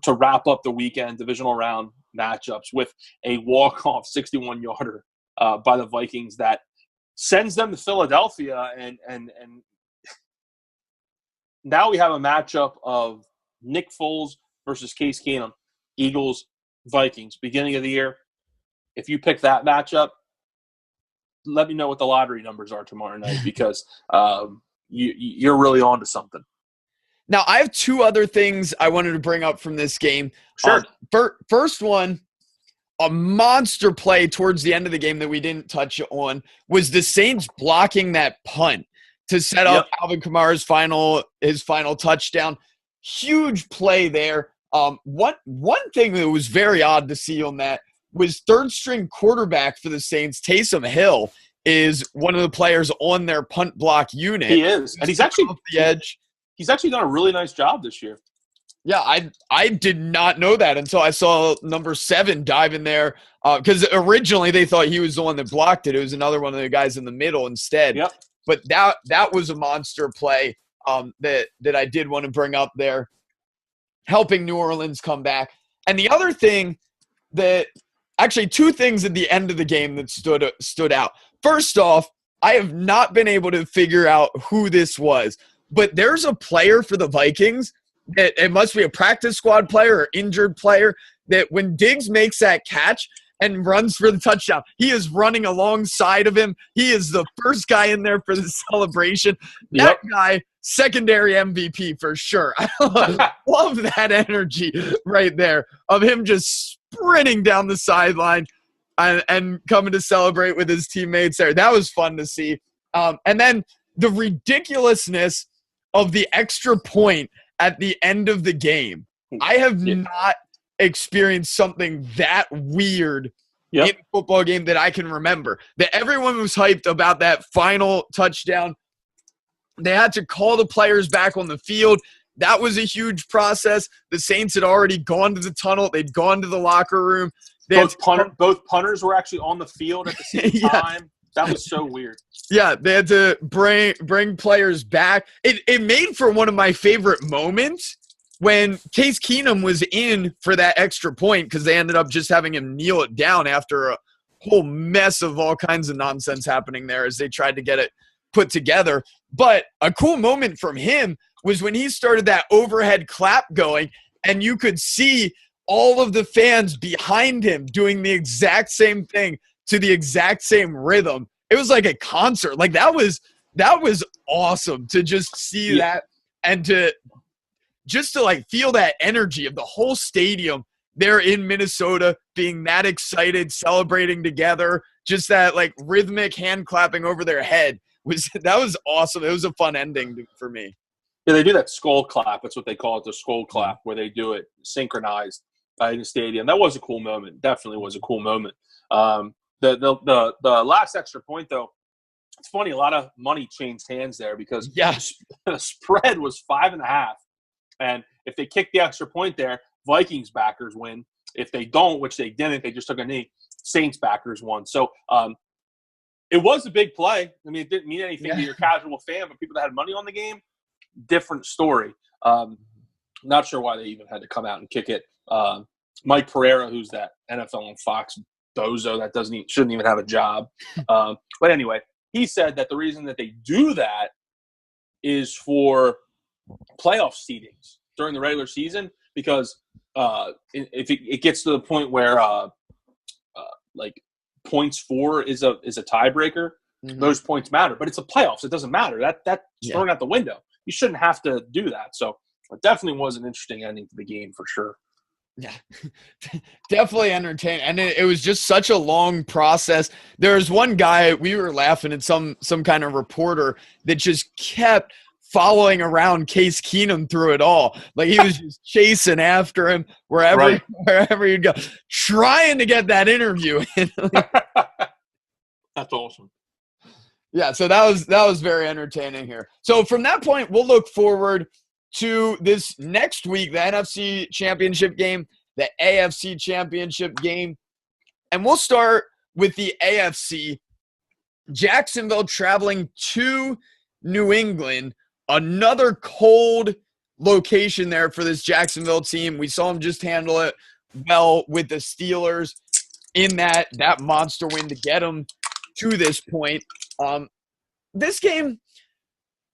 wrap up the weekend divisional round matchups with a walk-off 61-yarder by the Vikings that sends them to Philadelphia, and now we have a matchup of Nick Foles versus Case Keenum, Eagles, Vikings, beginning of the year. If you pick that matchup, let me know what the lottery numbers are tomorrow night, because you're really on to something. Now, I have two other things I wanted to bring up from this game. Sure. First one, a monster play towards the end of the game that we didn't touch on was the Saints blocking that punt to set up Alvin Kamara's final touchdown. Huge play there. One thing that was very odd to see on that was third-string quarterback for the Saints, Taysom Hill, is one of the players on their punt block unit. He is, and he's actually off the edge. He's actually done a really nice job this year. Yeah, I did not know that until I saw number 7 dive in there, because originally they thought he was the one that blocked it. It was another one of the guys in the middle instead. Yep. But that was a monster play that I did want to bring up there, helping New Orleans come back. And the other thing actually two things at the end of the game that stood out. First off, I have not been able to figure out who this was, but there's a player for the Vikings that it must be a practice squad player or injured player that when Diggs makes that catch, and runs for the touchdown. He is running alongside of him. He is the first guy in there for the celebration. That guy, secondary MVP for sure. I love that energy right there of him just sprinting down the sideline and coming to celebrate with his teammates there. That was fun to see. And then the ridiculousness of the extra point at the end of the game. I have not experienced something that weird in a football game that I can remember. That everyone was hyped about that final touchdown. They had to call the players back on the field. That was a huge process. The Saints had already gone to the tunnel. They'd gone to the locker room. Both punters were actually on the field at the same time. That was so weird. Yeah, they had to bring players back. It made for one of my favorite moments when Case Keenum was in for that extra point because they ended up just having him kneel it down after a whole mess of all kinds of nonsense happening there as they tried to get it put together. But a cool moment from him was when he started that overhead clap going, and you could see all of the fans behind him doing the exact same thing to the exact same rhythm. It was like a concert. Like that was awesome to just see that and to like feel that energy of the whole stadium there in Minnesota being that excited, celebrating together, just that like rhythmic hand clapping over their head that was awesome. It was a fun ending for me. Yeah, they do that skull clap. That's what they call it, the skull clap, where they do it synchronized in the stadium. That was a cool moment. Definitely was a cool moment. The last extra point, though, it's funny. A lot of money changed hands there because the spread was 5.5, and if they kick the extra point there, Vikings backers win. If they don't, which they didn't, they just took a knee. Saints backers won. So it was a big play. I mean, it didn't mean anything to your casual fan, but people that had money on the game, different story. Not sure why they even had to come out and kick it. Mike Pereira, who's that NFL on Fox bozo that shouldn't even have a job. But anyway, he said that the reason that they do that is for playoff seedings during the regular season because if it gets to the point where like points for is a tiebreaker, those points matter. But it's a playoffs; it doesn't matter. That's thrown out the window. You shouldn't have to do that. So it definitely was an interesting ending to the game for sure. Yeah, definitely entertaining. And it was just such a long process. There's one guy, we were laughing at some kind of reporter that just kept following around Case Keenum through it all. Like he was just chasing after him wherever you'd go, trying to get that interview. That's awesome. Yeah, so that was very entertaining here. So from that point, we'll look forward to this next week, the NFC Championship game, the AFC Championship game. And we'll start with the AFC. Jacksonville traveling to New England, another cold location there for this Jacksonville team. We saw them just handle it well with the Steelers in that monster win to get them to this point. This game,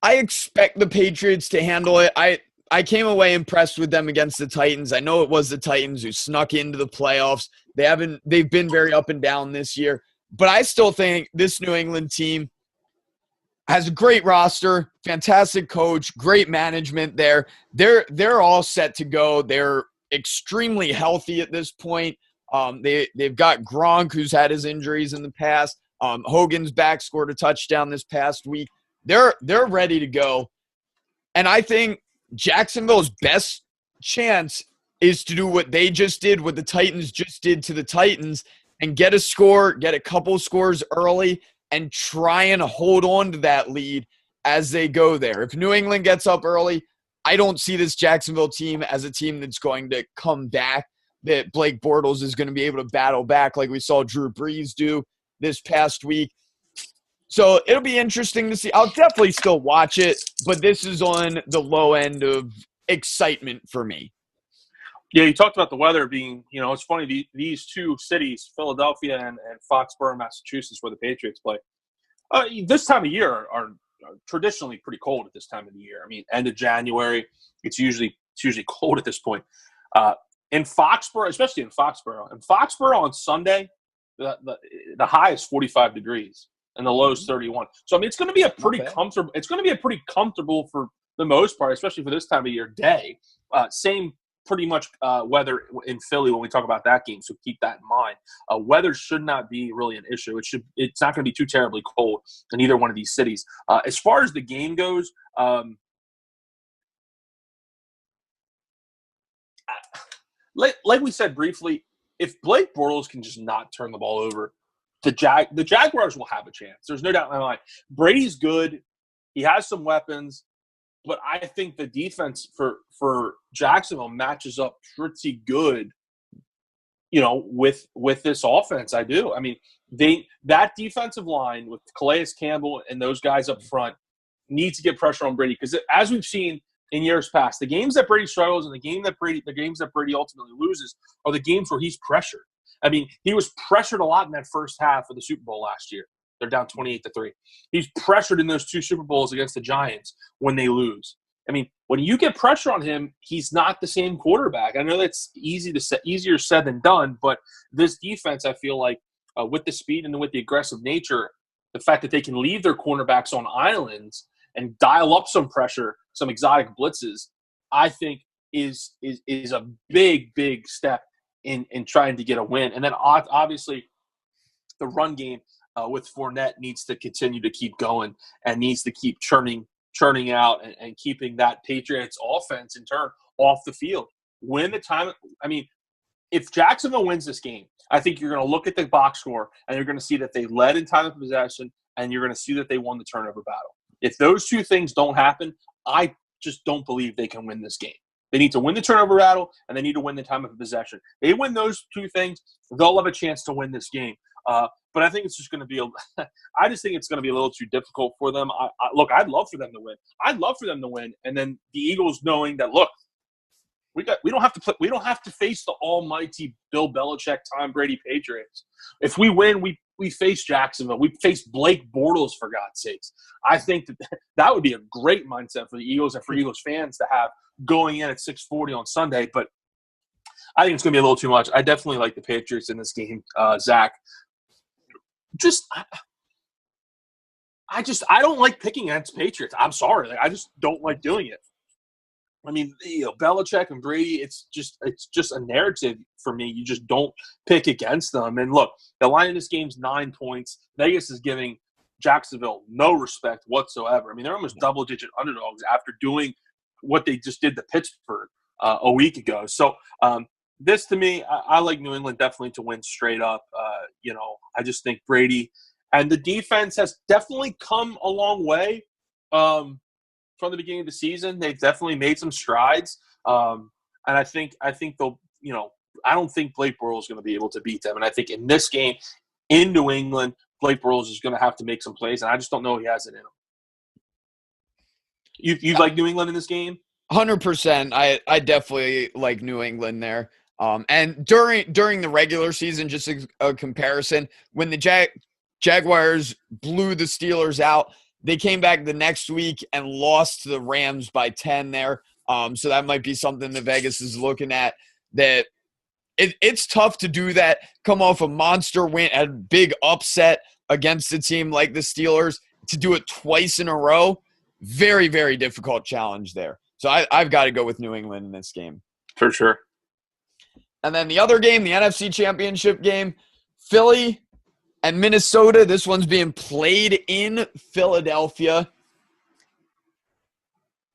I expect the Patriots to handle it. I came away impressed with them against the Titans. I know it was the Titans who snuck into the playoffs. They've been very up and down this year. But I still think this New England team has a great roster, fantastic coach, great management there. They're all set to go. They're extremely healthy at this point. They've got Gronk, who's had his injuries in the past. Hogan's back, scored a touchdown this past week. They're ready to go. And I think Jacksonville's best chance is to do what they just did, what the Titans just did to the Titans, and get a score, get a couple scores early, and try and hold on to that lead as they go there. If New England gets up early, I don't see this Jacksonville team as a team that's going to come back, that Blake Bortles is going to be able to battle back like we saw Drew Brees do this past week. So it'll be interesting to see. I'll definitely still watch it, but this is on the low end of excitement for me. Yeah, you talked about the weather being, it's funny, these two cities, Philadelphia and Foxborough, Massachusetts, where the Patriots play, this time of year are traditionally pretty cold at this time of the year. I mean, end of January, it's usually cold at this point. in Foxborough, especially in Foxborough on Sunday, the high is 45 degrees and the low is 31. So I mean, it's going to be a pretty comfortable. It's going to be a pretty comfortable for the most part, especially for this time of year day. Same pretty much weather in Philly when we talk about that game. So keep that in mind. Weather should not be really an issue. It's not going to be too terribly cold in either one of these cities. As far as the game goes, like we said briefly, if Blake Bortles can just not turn the ball over, the Jaguars will have a chance. There's no doubt in my mind. Brady's good. He has some weapons. But I think the defense for Jacksonville matches up pretty good, with this offense. I do. I mean, that defensive line with Calais Campbell and those guys up front needs to get pressure on Brady, because as we've seen in years past, the games that Brady struggles and the games that Brady ultimately loses are the games where he's pressured. I mean, he was pressured a lot in that first half of the Super Bowl last year. They're down 28-3. He's pressured in those 2 Super Bowls against the Giants when they lose. I mean, when you get pressure on him, he's not the same quarterback. I know that's easier said than done, but this defense, I feel like, with the speed and with the aggressive nature, the fact that they can leave their cornerbacks on islands and dial up some pressure, some exotic blitzes, I think is a big, big step in trying to get a win. And then obviously the run game with Fournette needs to continue to keep going and needs to keep churning out and keeping that Patriots offense in turn off the field. If Jacksonville wins this game, I think you're going to look at the box score and you're going to see that they led in time of possession and you're going to see that they won the turnover battle. If those two things don't happen, I just don't believe they can win this game. They need to win the turnover battle and they need to win the time of possession. They win those two things, they'll have a chance to win this game. But I think it's just going to be I just think it's going to be a little too difficult for them. Look, I'd love for them to win. And then the Eagles knowing that, look, we don't have to face the almighty Bill Belichick, Tom Brady Patriots. If we win, we face Jacksonville. We face Blake Bortles, for God's sakes. I think that would be a great mindset for the Eagles and for Eagles fans to have going in at 6:40 on Sunday. But I think it's going to be a little too much. I definitely like the Patriots in this game, Zach. I don't like picking against Patriots. I'm sorry. I just don't like doing it. I mean, Belichick and Brady, it's just a narrative for me. You just don't pick against them. And look, the line in this game's 9 points. Vegas is giving Jacksonville no respect whatsoever. I mean, they're almost double-digit underdogs after doing what they just did to Pittsburgh a week ago. So this, to me, I like New England definitely to win straight up. I just think Brady and the defense has definitely come a long way from the beginning of the season. They've definitely made some strides. And I think they'll, I don't think Blake Bortles is going to be able to beat them. And I think in this game in New England, Blake Bortles is going to have to make some plays, and I just don't know if he has it in him. You like New England in this game? 100%. I definitely like New England there. And during the regular season, just a comparison, when the Jaguars blew the Steelers out, they came back the next week and lost to the Rams by 10 there. So that might be something that Vegas is looking at, that it's tough to do that, come off a monster win, a big upset against a team like the Steelers, to do it twice in a row. Very, very difficult challenge there. So I've got to go with New England in this game. For sure. And then the other game, the NFC Championship game, Philly and Minnesota. This one's being played in Philadelphia.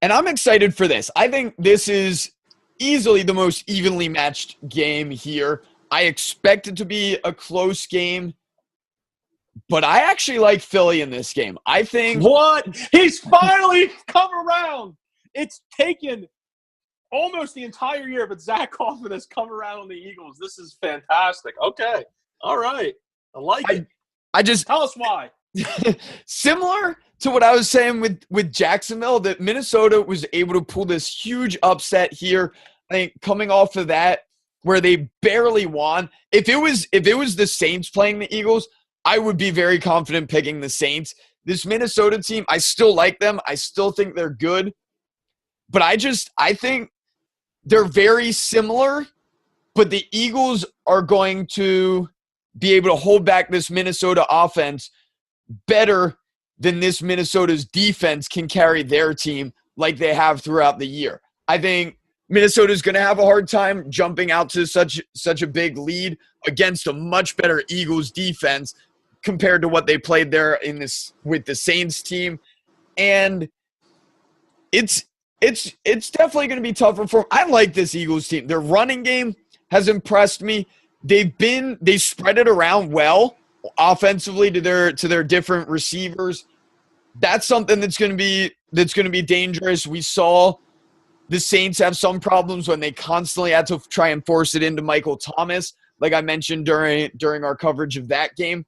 And I'm excited for this. I think this is easily the most evenly matched game here. I expect it to be a close game, but I actually like Philly in this game. I think... What? He's finally come around. It's taken almost the entire year, but Zach Hoffman has come around on the Eagles. This is fantastic. Okay. All right. I like it. I just... Tell us why. Similar to what I was saying with Jacksonville, that Minnesota was able to pull this huge upset here. I think coming off of that, where they barely won. If it was the Saints playing the Eagles, I would be very confident picking the Saints. This Minnesota team, I still like them. I still think they're good. But I think they're very similar but the Eagles are going to be able to hold back this Minnesota offense better than this Minnesota's defense can carry their team like they have throughout the year. I think Minnesota's going to have a hard time jumping out to such a big lead against a much better Eagles defense compared to what they played there in this with the Saints team. And it's definitely going to be tougher for them. I like this Eagles team. Their running game has impressed me. They spread it around well offensively to their different receivers. That's something that's going to be dangerous. We saw the Saints have some problems when they constantly had to try and force it into Michael Thomas, like I mentioned during our coverage of that game.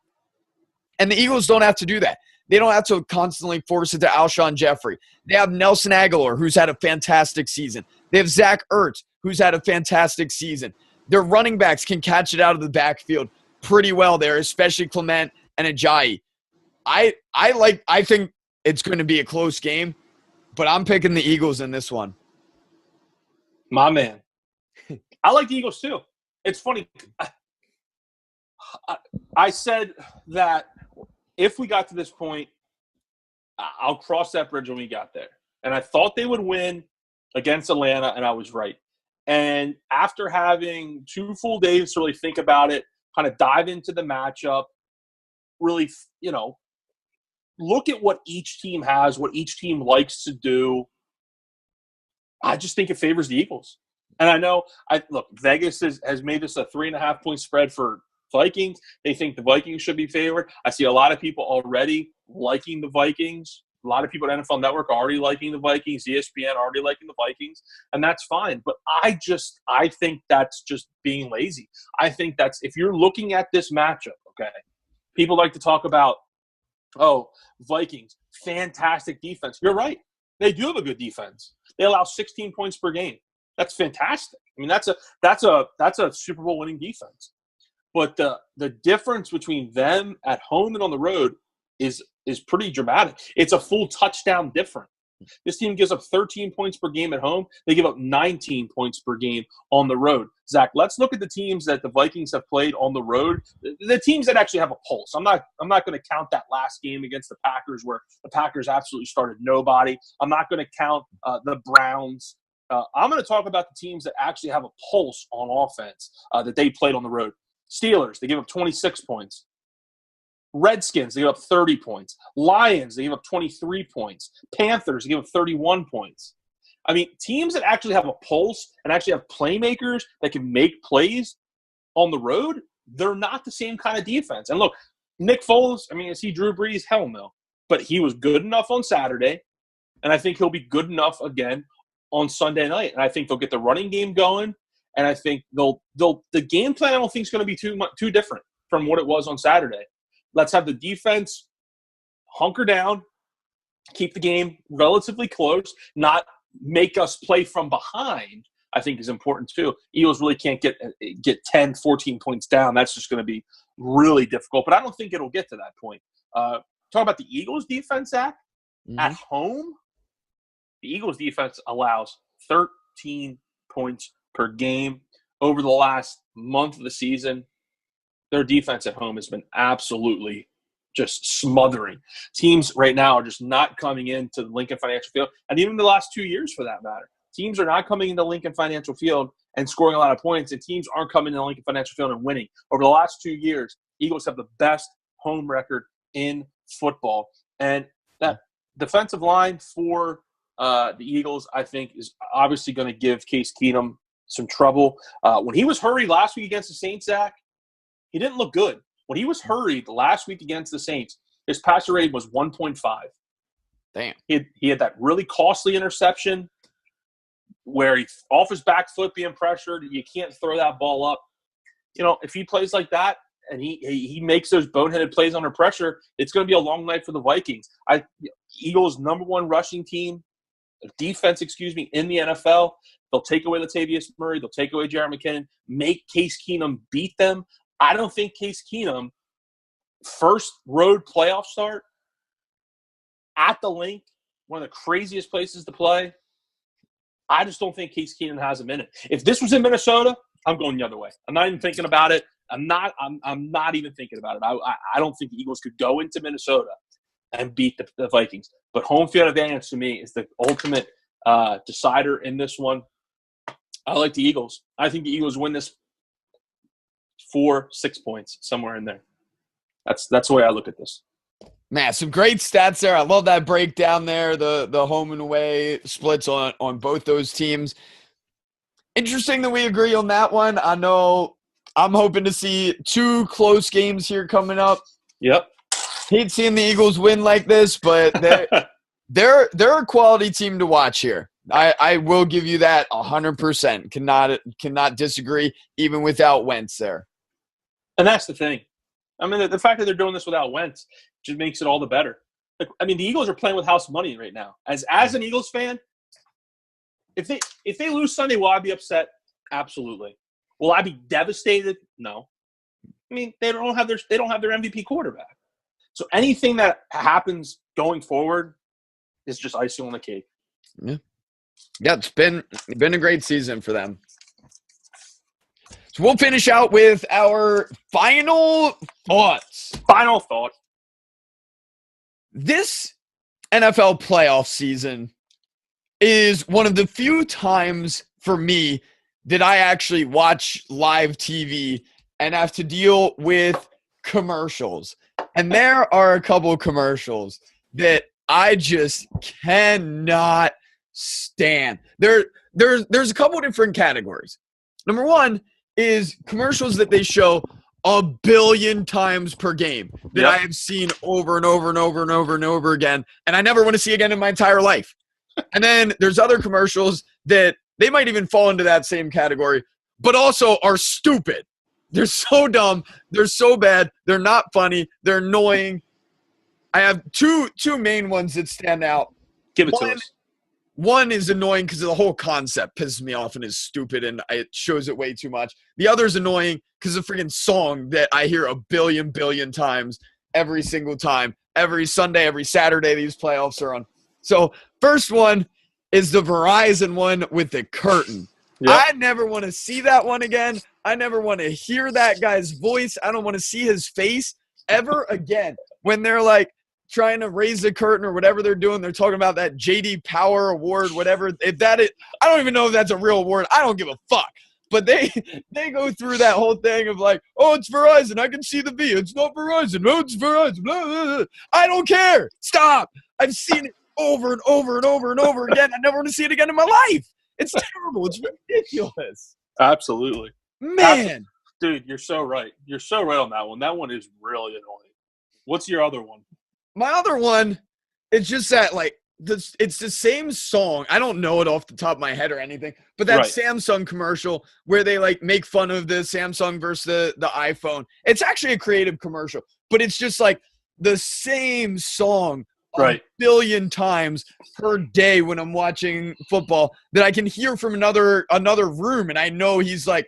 And the Eagles don't have to do that. They don't have to constantly force it to Alshon Jeffrey. They have Nelson Aguilar, who's had a fantastic season. They have Zach Ertz, who's had a fantastic season. Their running backs can catch it out of the backfield pretty well there, especially Clement and Ajayi. I think it's going to be a close game, but I'm picking the Eagles in this one. My man. I like the Eagles too. It's funny. I said that if we got to this point, I'll cross that bridge when we got there. And I thought they would win against Atlanta, and I was right. And after having 2 full days to really think about it, kind of dive into the matchup, really, look at what each team has, what each team likes to do, I just think it favors the Eagles. And I know, Vegas has made this a 3.5-point spread for Vikings. They think the Vikings should be favored. I see a lot of people already liking the Vikings. A lot of people at NFL Network are already liking the Vikings. ESPN already liking the Vikings, and that's fine. But I think that's just being lazy. I think that's, if you're looking at this matchup, okay, people like to talk about, Vikings, fantastic defense. You're right. They do have a good defense. They allow 16 points per game. That's fantastic. I mean, that's a Super Bowl winning defense. But the difference between them at home and on the road is pretty dramatic. It's a full touchdown difference. This team gives up 13 points per game at home. They give up 19 points per game on the road. Zach, let's look at the teams that the Vikings have played on the road. The teams that actually have a pulse. I'm not going to count that last game against the Packers where the Packers absolutely started nobody. I'm not going to count the Browns. I'm going to talk about the teams that actually have a pulse on offense that they played on the road. Steelers, they give up 26 points. Redskins, they give up 30 points. Lions, they give up 23 points. Panthers, they give up 31 points. I mean, teams that actually have a pulse and actually have playmakers that can make plays on the road, they're not the same kind of defense. And look, Nick Foles, I mean, is he Drew Brees? Hell no. But he was good enough on Saturday, and I think he'll be good enough again on Sunday night. And I think they'll get the running game going, and I think the game plan I don't think is going to be too different from what it was on Saturday. Let's have the defense hunker down, keep the game relatively close, not make us play from behind, I think is important too. Eagles really can't get 10, 14 points down. That's just going to be really difficult. But I don't think it'll get to that point. Talk about the Eagles defense, Zach. Mm-hmm. At home, the Eagles defense allows 13 points per game over the last month of the season. Their defense at home has been absolutely just smothering. Teams right now are just not coming into the Lincoln Financial Field, and even the last 2 years for that matter. Teams are not coming into Lincoln Financial Field and scoring a lot of points, and teams aren't coming into Lincoln Financial Field and winning. Over the last 2 years, Eagles have the best home record in football. And that defensive line for the Eagles, I think, is obviously going to give Case Keenum some trouble. When he was hurried last week against the Saints, Zach, he didn't look good. When he was hurried last week against the Saints, his passer rating was 1.5. Damn. He had that really costly interception where he off his back foot being pressured. You can't throw that ball up. You know, if he plays like that and he makes those boneheaded plays under pressure, it's going to be a long night for the Vikings. Eagles' number one rushing team, defense, in the NFL. They'll take away Latavius Murray. They'll take away Jaren McKinnon, make Case Keenum beat them. I don't think Case Keenum, first road playoff start at the Link, one of the craziest places to play, I just don't think Case Keenum has him in it. If this was in Minnesota, I'm going the other way. I'm not even thinking about it. I'm not even thinking about it. I don't think the Eagles could go into Minnesota and beat the Vikings. But home field advantage to me is the ultimate decider in this one. I like the Eagles. I think the Eagles win this 4-6 points, somewhere in there. That's the way I look at this. Man, some great stats there. I love that breakdown there, the home and away splits on both those teams. Interesting that we agree on that one. I know I'm hoping to see 2 close games here coming up. Yep. Hate seeing the Eagles win like this, but they're a quality team to watch here. I will give you that 100%. Cannot disagree, even without Wentz there. And that's the thing. I mean, the fact that they're doing this without Wentz just makes it all the better. Like, I mean, the Eagles are playing with house money right now. As an Eagles fan, if they lose Sunday, will I be upset? Absolutely. Will I be devastated? No. I mean, they don't have their MVP quarterback. So anything that happens going forward is just icing on the cake. Yeah, it's been a great season for them. So we'll finish out with our final thoughts. Final thought. This NFL playoff season is one of the few times for me that I actually watch live TV and have to deal with commercials. And there are a couple of commercials that I just cannot stand. There's a couple of different categories. Number one is commercials that they show 1 billion times per game that I have seen over and over and over and over and over again, and I never want to see again in my entire life. And then there's other commercials that they might even fall into that same category, but also are stupid. They're so dumb. They're so bad. They're not funny. They're annoying. I have two main ones that stand out. Give it to us. One is annoying because the whole concept pisses me off and is stupid and it shows it way too much. The other is annoying because the freaking song that I hear 1 billion times every single time. Every Sunday, every Saturday these playoffs are on. So first one is the Verizon one with the curtain. Yep. I never want to see that one again. I never want to hear that guy's voice. I don't want to see his face ever again. When they're like trying to raise the curtain or whatever they're doing, they're talking about that JD Power Award, whatever. I don't even know if that's a real award. I don't give a fuck. But they go through that whole thing of like, oh, it's Verizon. I can see the V. It's not Verizon. No, it's Verizon. Blah, blah, blah. I don't care. Stop. I've seen it over and over and over and over again. I never want to see it again in my life. It's terrible. It's ridiculous. Absolutely. Man. Dude, you're so right. You're so right on that one. That one is really annoying. What's your other one? My other one, it's just that, like, it's the same song. I don't know it off the top of my head or anything, but that Samsung commercial where they, like, make fun of the Samsung versus the iPhone. It's actually a creative commercial, but it's just, like, the same song a billion times per day when I'm watching football that I can hear from another room, and I know he's like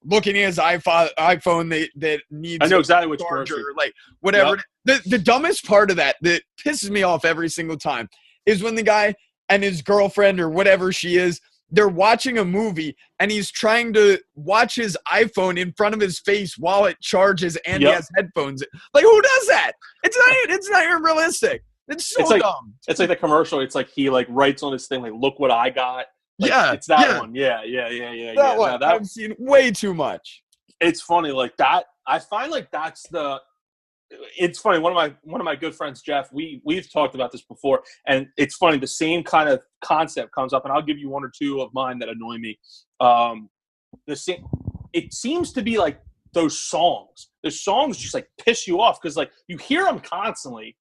looking at his iPhone that needs. I know exactly which charger, like whatever. Yep. The dumbest part of that pisses me off every single time is when the guy and his girlfriend or whatever she is, they're watching a movie and he's trying to watch his iPhone in front of his face while it charges and he has headphones. Like, who does that? It's not even realistic. It's so dumb. It's like the commercial. It's like he like writes on his thing like, "Look what I got." Like, it's that one. Yeah. That one. I've seen way too much. It's funny like that. I find like that's the. It's funny. One of my good friends, Jeff. We've talked about this before, and it's funny. The same kind of concept comes up, and I'll give you one or two of mine that annoy me. The same. It seems to be like those songs. The songs just like piss you off because like you hear them constantly.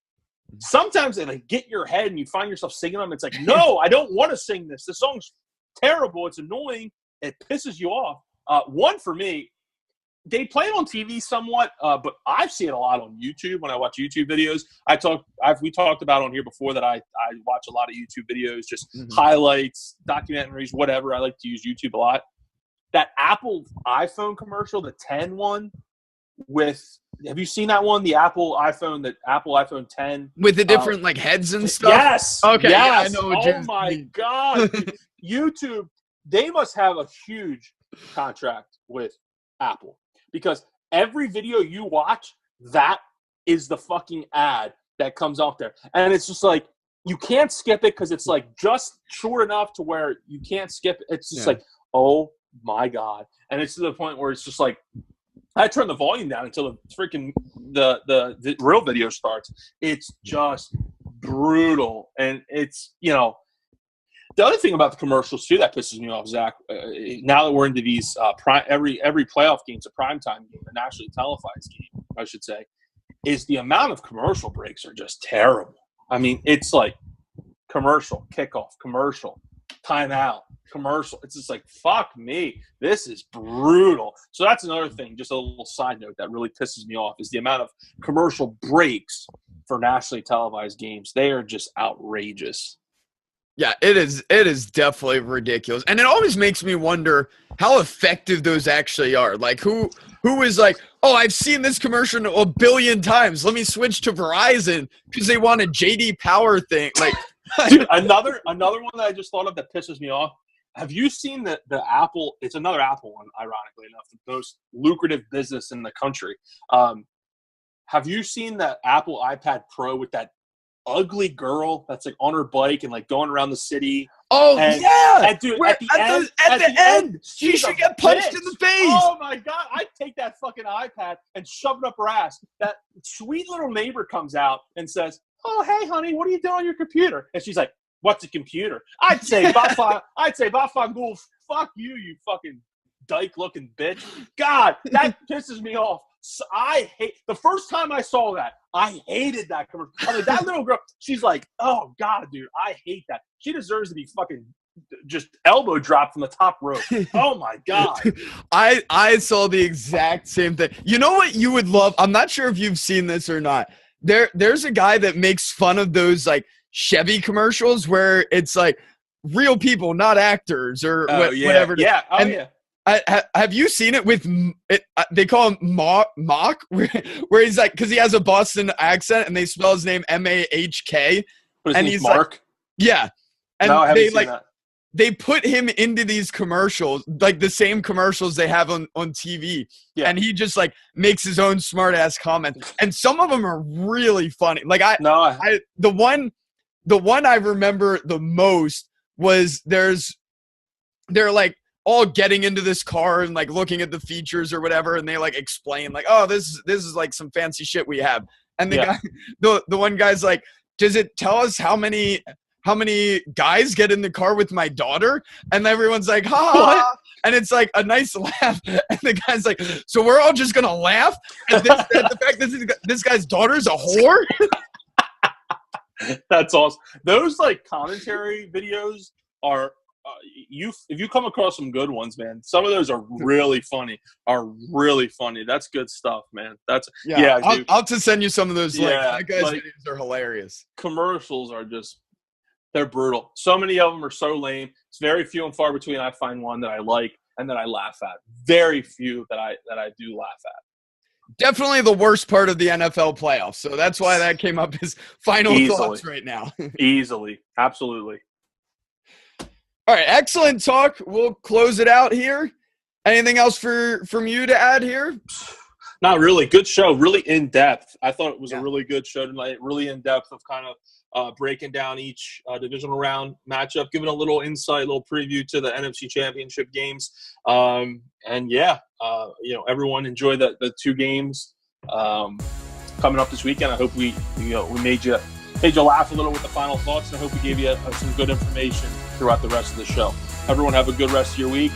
Sometimes they like get your head and you find yourself singing them. It's like, no, I don't want to sing this. This song's terrible. It's annoying. It pisses you off. One for me, they play it on TV somewhat, but I've seen it a lot on YouTube when I watch YouTube videos. We talked about on here before that I watch a lot of YouTube videos, just highlights, documentaries, whatever. I like to use YouTube a lot. That Apple iPhone commercial, the 10 one, have you seen that one? The Apple iPhone 10 with the different like heads and stuff. Yes. Okay. Yes. Yeah, I know what my God. YouTube. They must have a huge contract with Apple, because every video you watch, that is the fucking ad that comes out there. And it's just like, you can't skip it because it's like just short enough to where you can't skip it. It's just like, oh my God. And it's to the point where it's just like, I turn the volume down until the freaking the real video starts. It's just brutal. And it's, you know, the other thing about the commercials too that pisses me off, Zach, now that we're into these every playoff game's a primetime game, a nationally televised game, I should say, is the amount of commercial breaks are just terrible. I mean, it's like commercial, kickoff, commercial, timeout, commercial. It's just like, fuck me. This is brutal. So that's another thing, just a little side note that really pisses me off, is the amount of commercial breaks for nationally televised games. They are just outrageous. Yeah, it is definitely ridiculous. And it always makes me wonder how effective those actually are. Like, who is like, oh, I've seen this commercial a billion times. Let me switch to Verizon because they want a JD Power thing. Like, dude, another one that I just thought of that pisses me off. Have you seen the Apple? It's another Apple one, ironically enough, the most lucrative business in the country. Have you seen that Apple iPad Pro with that ugly girl that's like on her bike and like going around the city? Oh, yeah. And dude, at the end, she should get punched in the face. Oh my God. I'd take that fucking iPad and shove it up her ass. That sweet little neighbor comes out and says, oh, hey, honey, what are you doing on your computer? And she's like, what's a computer? I'd say, Bafangul, fuck you, you fucking dyke-looking bitch. God, that pisses me off. So the first time I saw that, I hated that commercial. I mean, that little girl, she's like, oh God, dude, I hate that. She deserves to be fucking just elbow dropped from the top rope. Oh my God. I saw the exact same thing. You know what you would love? I'm not sure if you've seen this or not. There's a guy that makes fun of those like Chevy commercials where it's like real people, not actors or whatever. Yeah. Oh, yeah. Have you seen it with they call him Mock, where he's like, because he has a Boston accent and they spell his name M-A-H-K, and he's Mark. Like, yeah, and no, they like that. They put him into these commercials, like the same commercials they have on TV, and he just like makes his own smart ass comment, and some of them are really funny. Like the one I remember the most was they're like all getting into this car and like looking at the features or whatever, and they like explain like, oh, this is like some fancy shit we have, and the guy, the one guy's like, does it tell us how many guys get in the car with my daughter? And everyone's like, ha, and it's like a nice laugh, and the guy's like, so we're all just gonna laugh at the fact that this guy's daughter's a whore. That's awesome. Those like commentary videos are if you come across some good ones, man, some of those are really funny. That's good stuff, man. That's I'll just send you some of those. That guy's videos are hilarious. Commercials are just, they're brutal. So many of them are so lame. It's very few and far between I find one that I like and that I laugh at. Very few that I do laugh at. Definitely the worst part of the NFL playoffs. So that's why that came up as final thoughts right now. Easily. Absolutely. All right, excellent talk. We'll close it out here. Anything else from you to add here? Not really. Good show. Really in-depth. I thought it was a really good show tonight. Really in-depth of kind of breaking down each divisional round matchup, giving a little insight, a little preview to the NFC Championship games. Everyone enjoy the two games coming up this weekend. I hope we made you laugh a little with the final thoughts, and I hope we gave you some good information throughout the rest of the show. Everyone have a good rest of your week.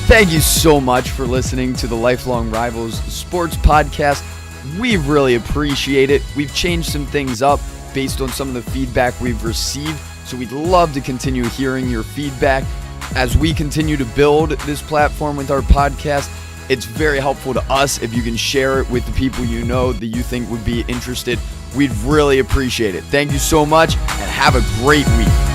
Thank you so much for listening to the Lifelong Rivals Sports Podcast. We really appreciate it. We've changed some things up based on some of the feedback we've received, so we'd love to continue hearing your feedback. As we continue to build this platform with our podcast, it's very helpful to us if you can share it with the people you know that you think would be interested. We'd really appreciate it. Thank you so much, and have a great week.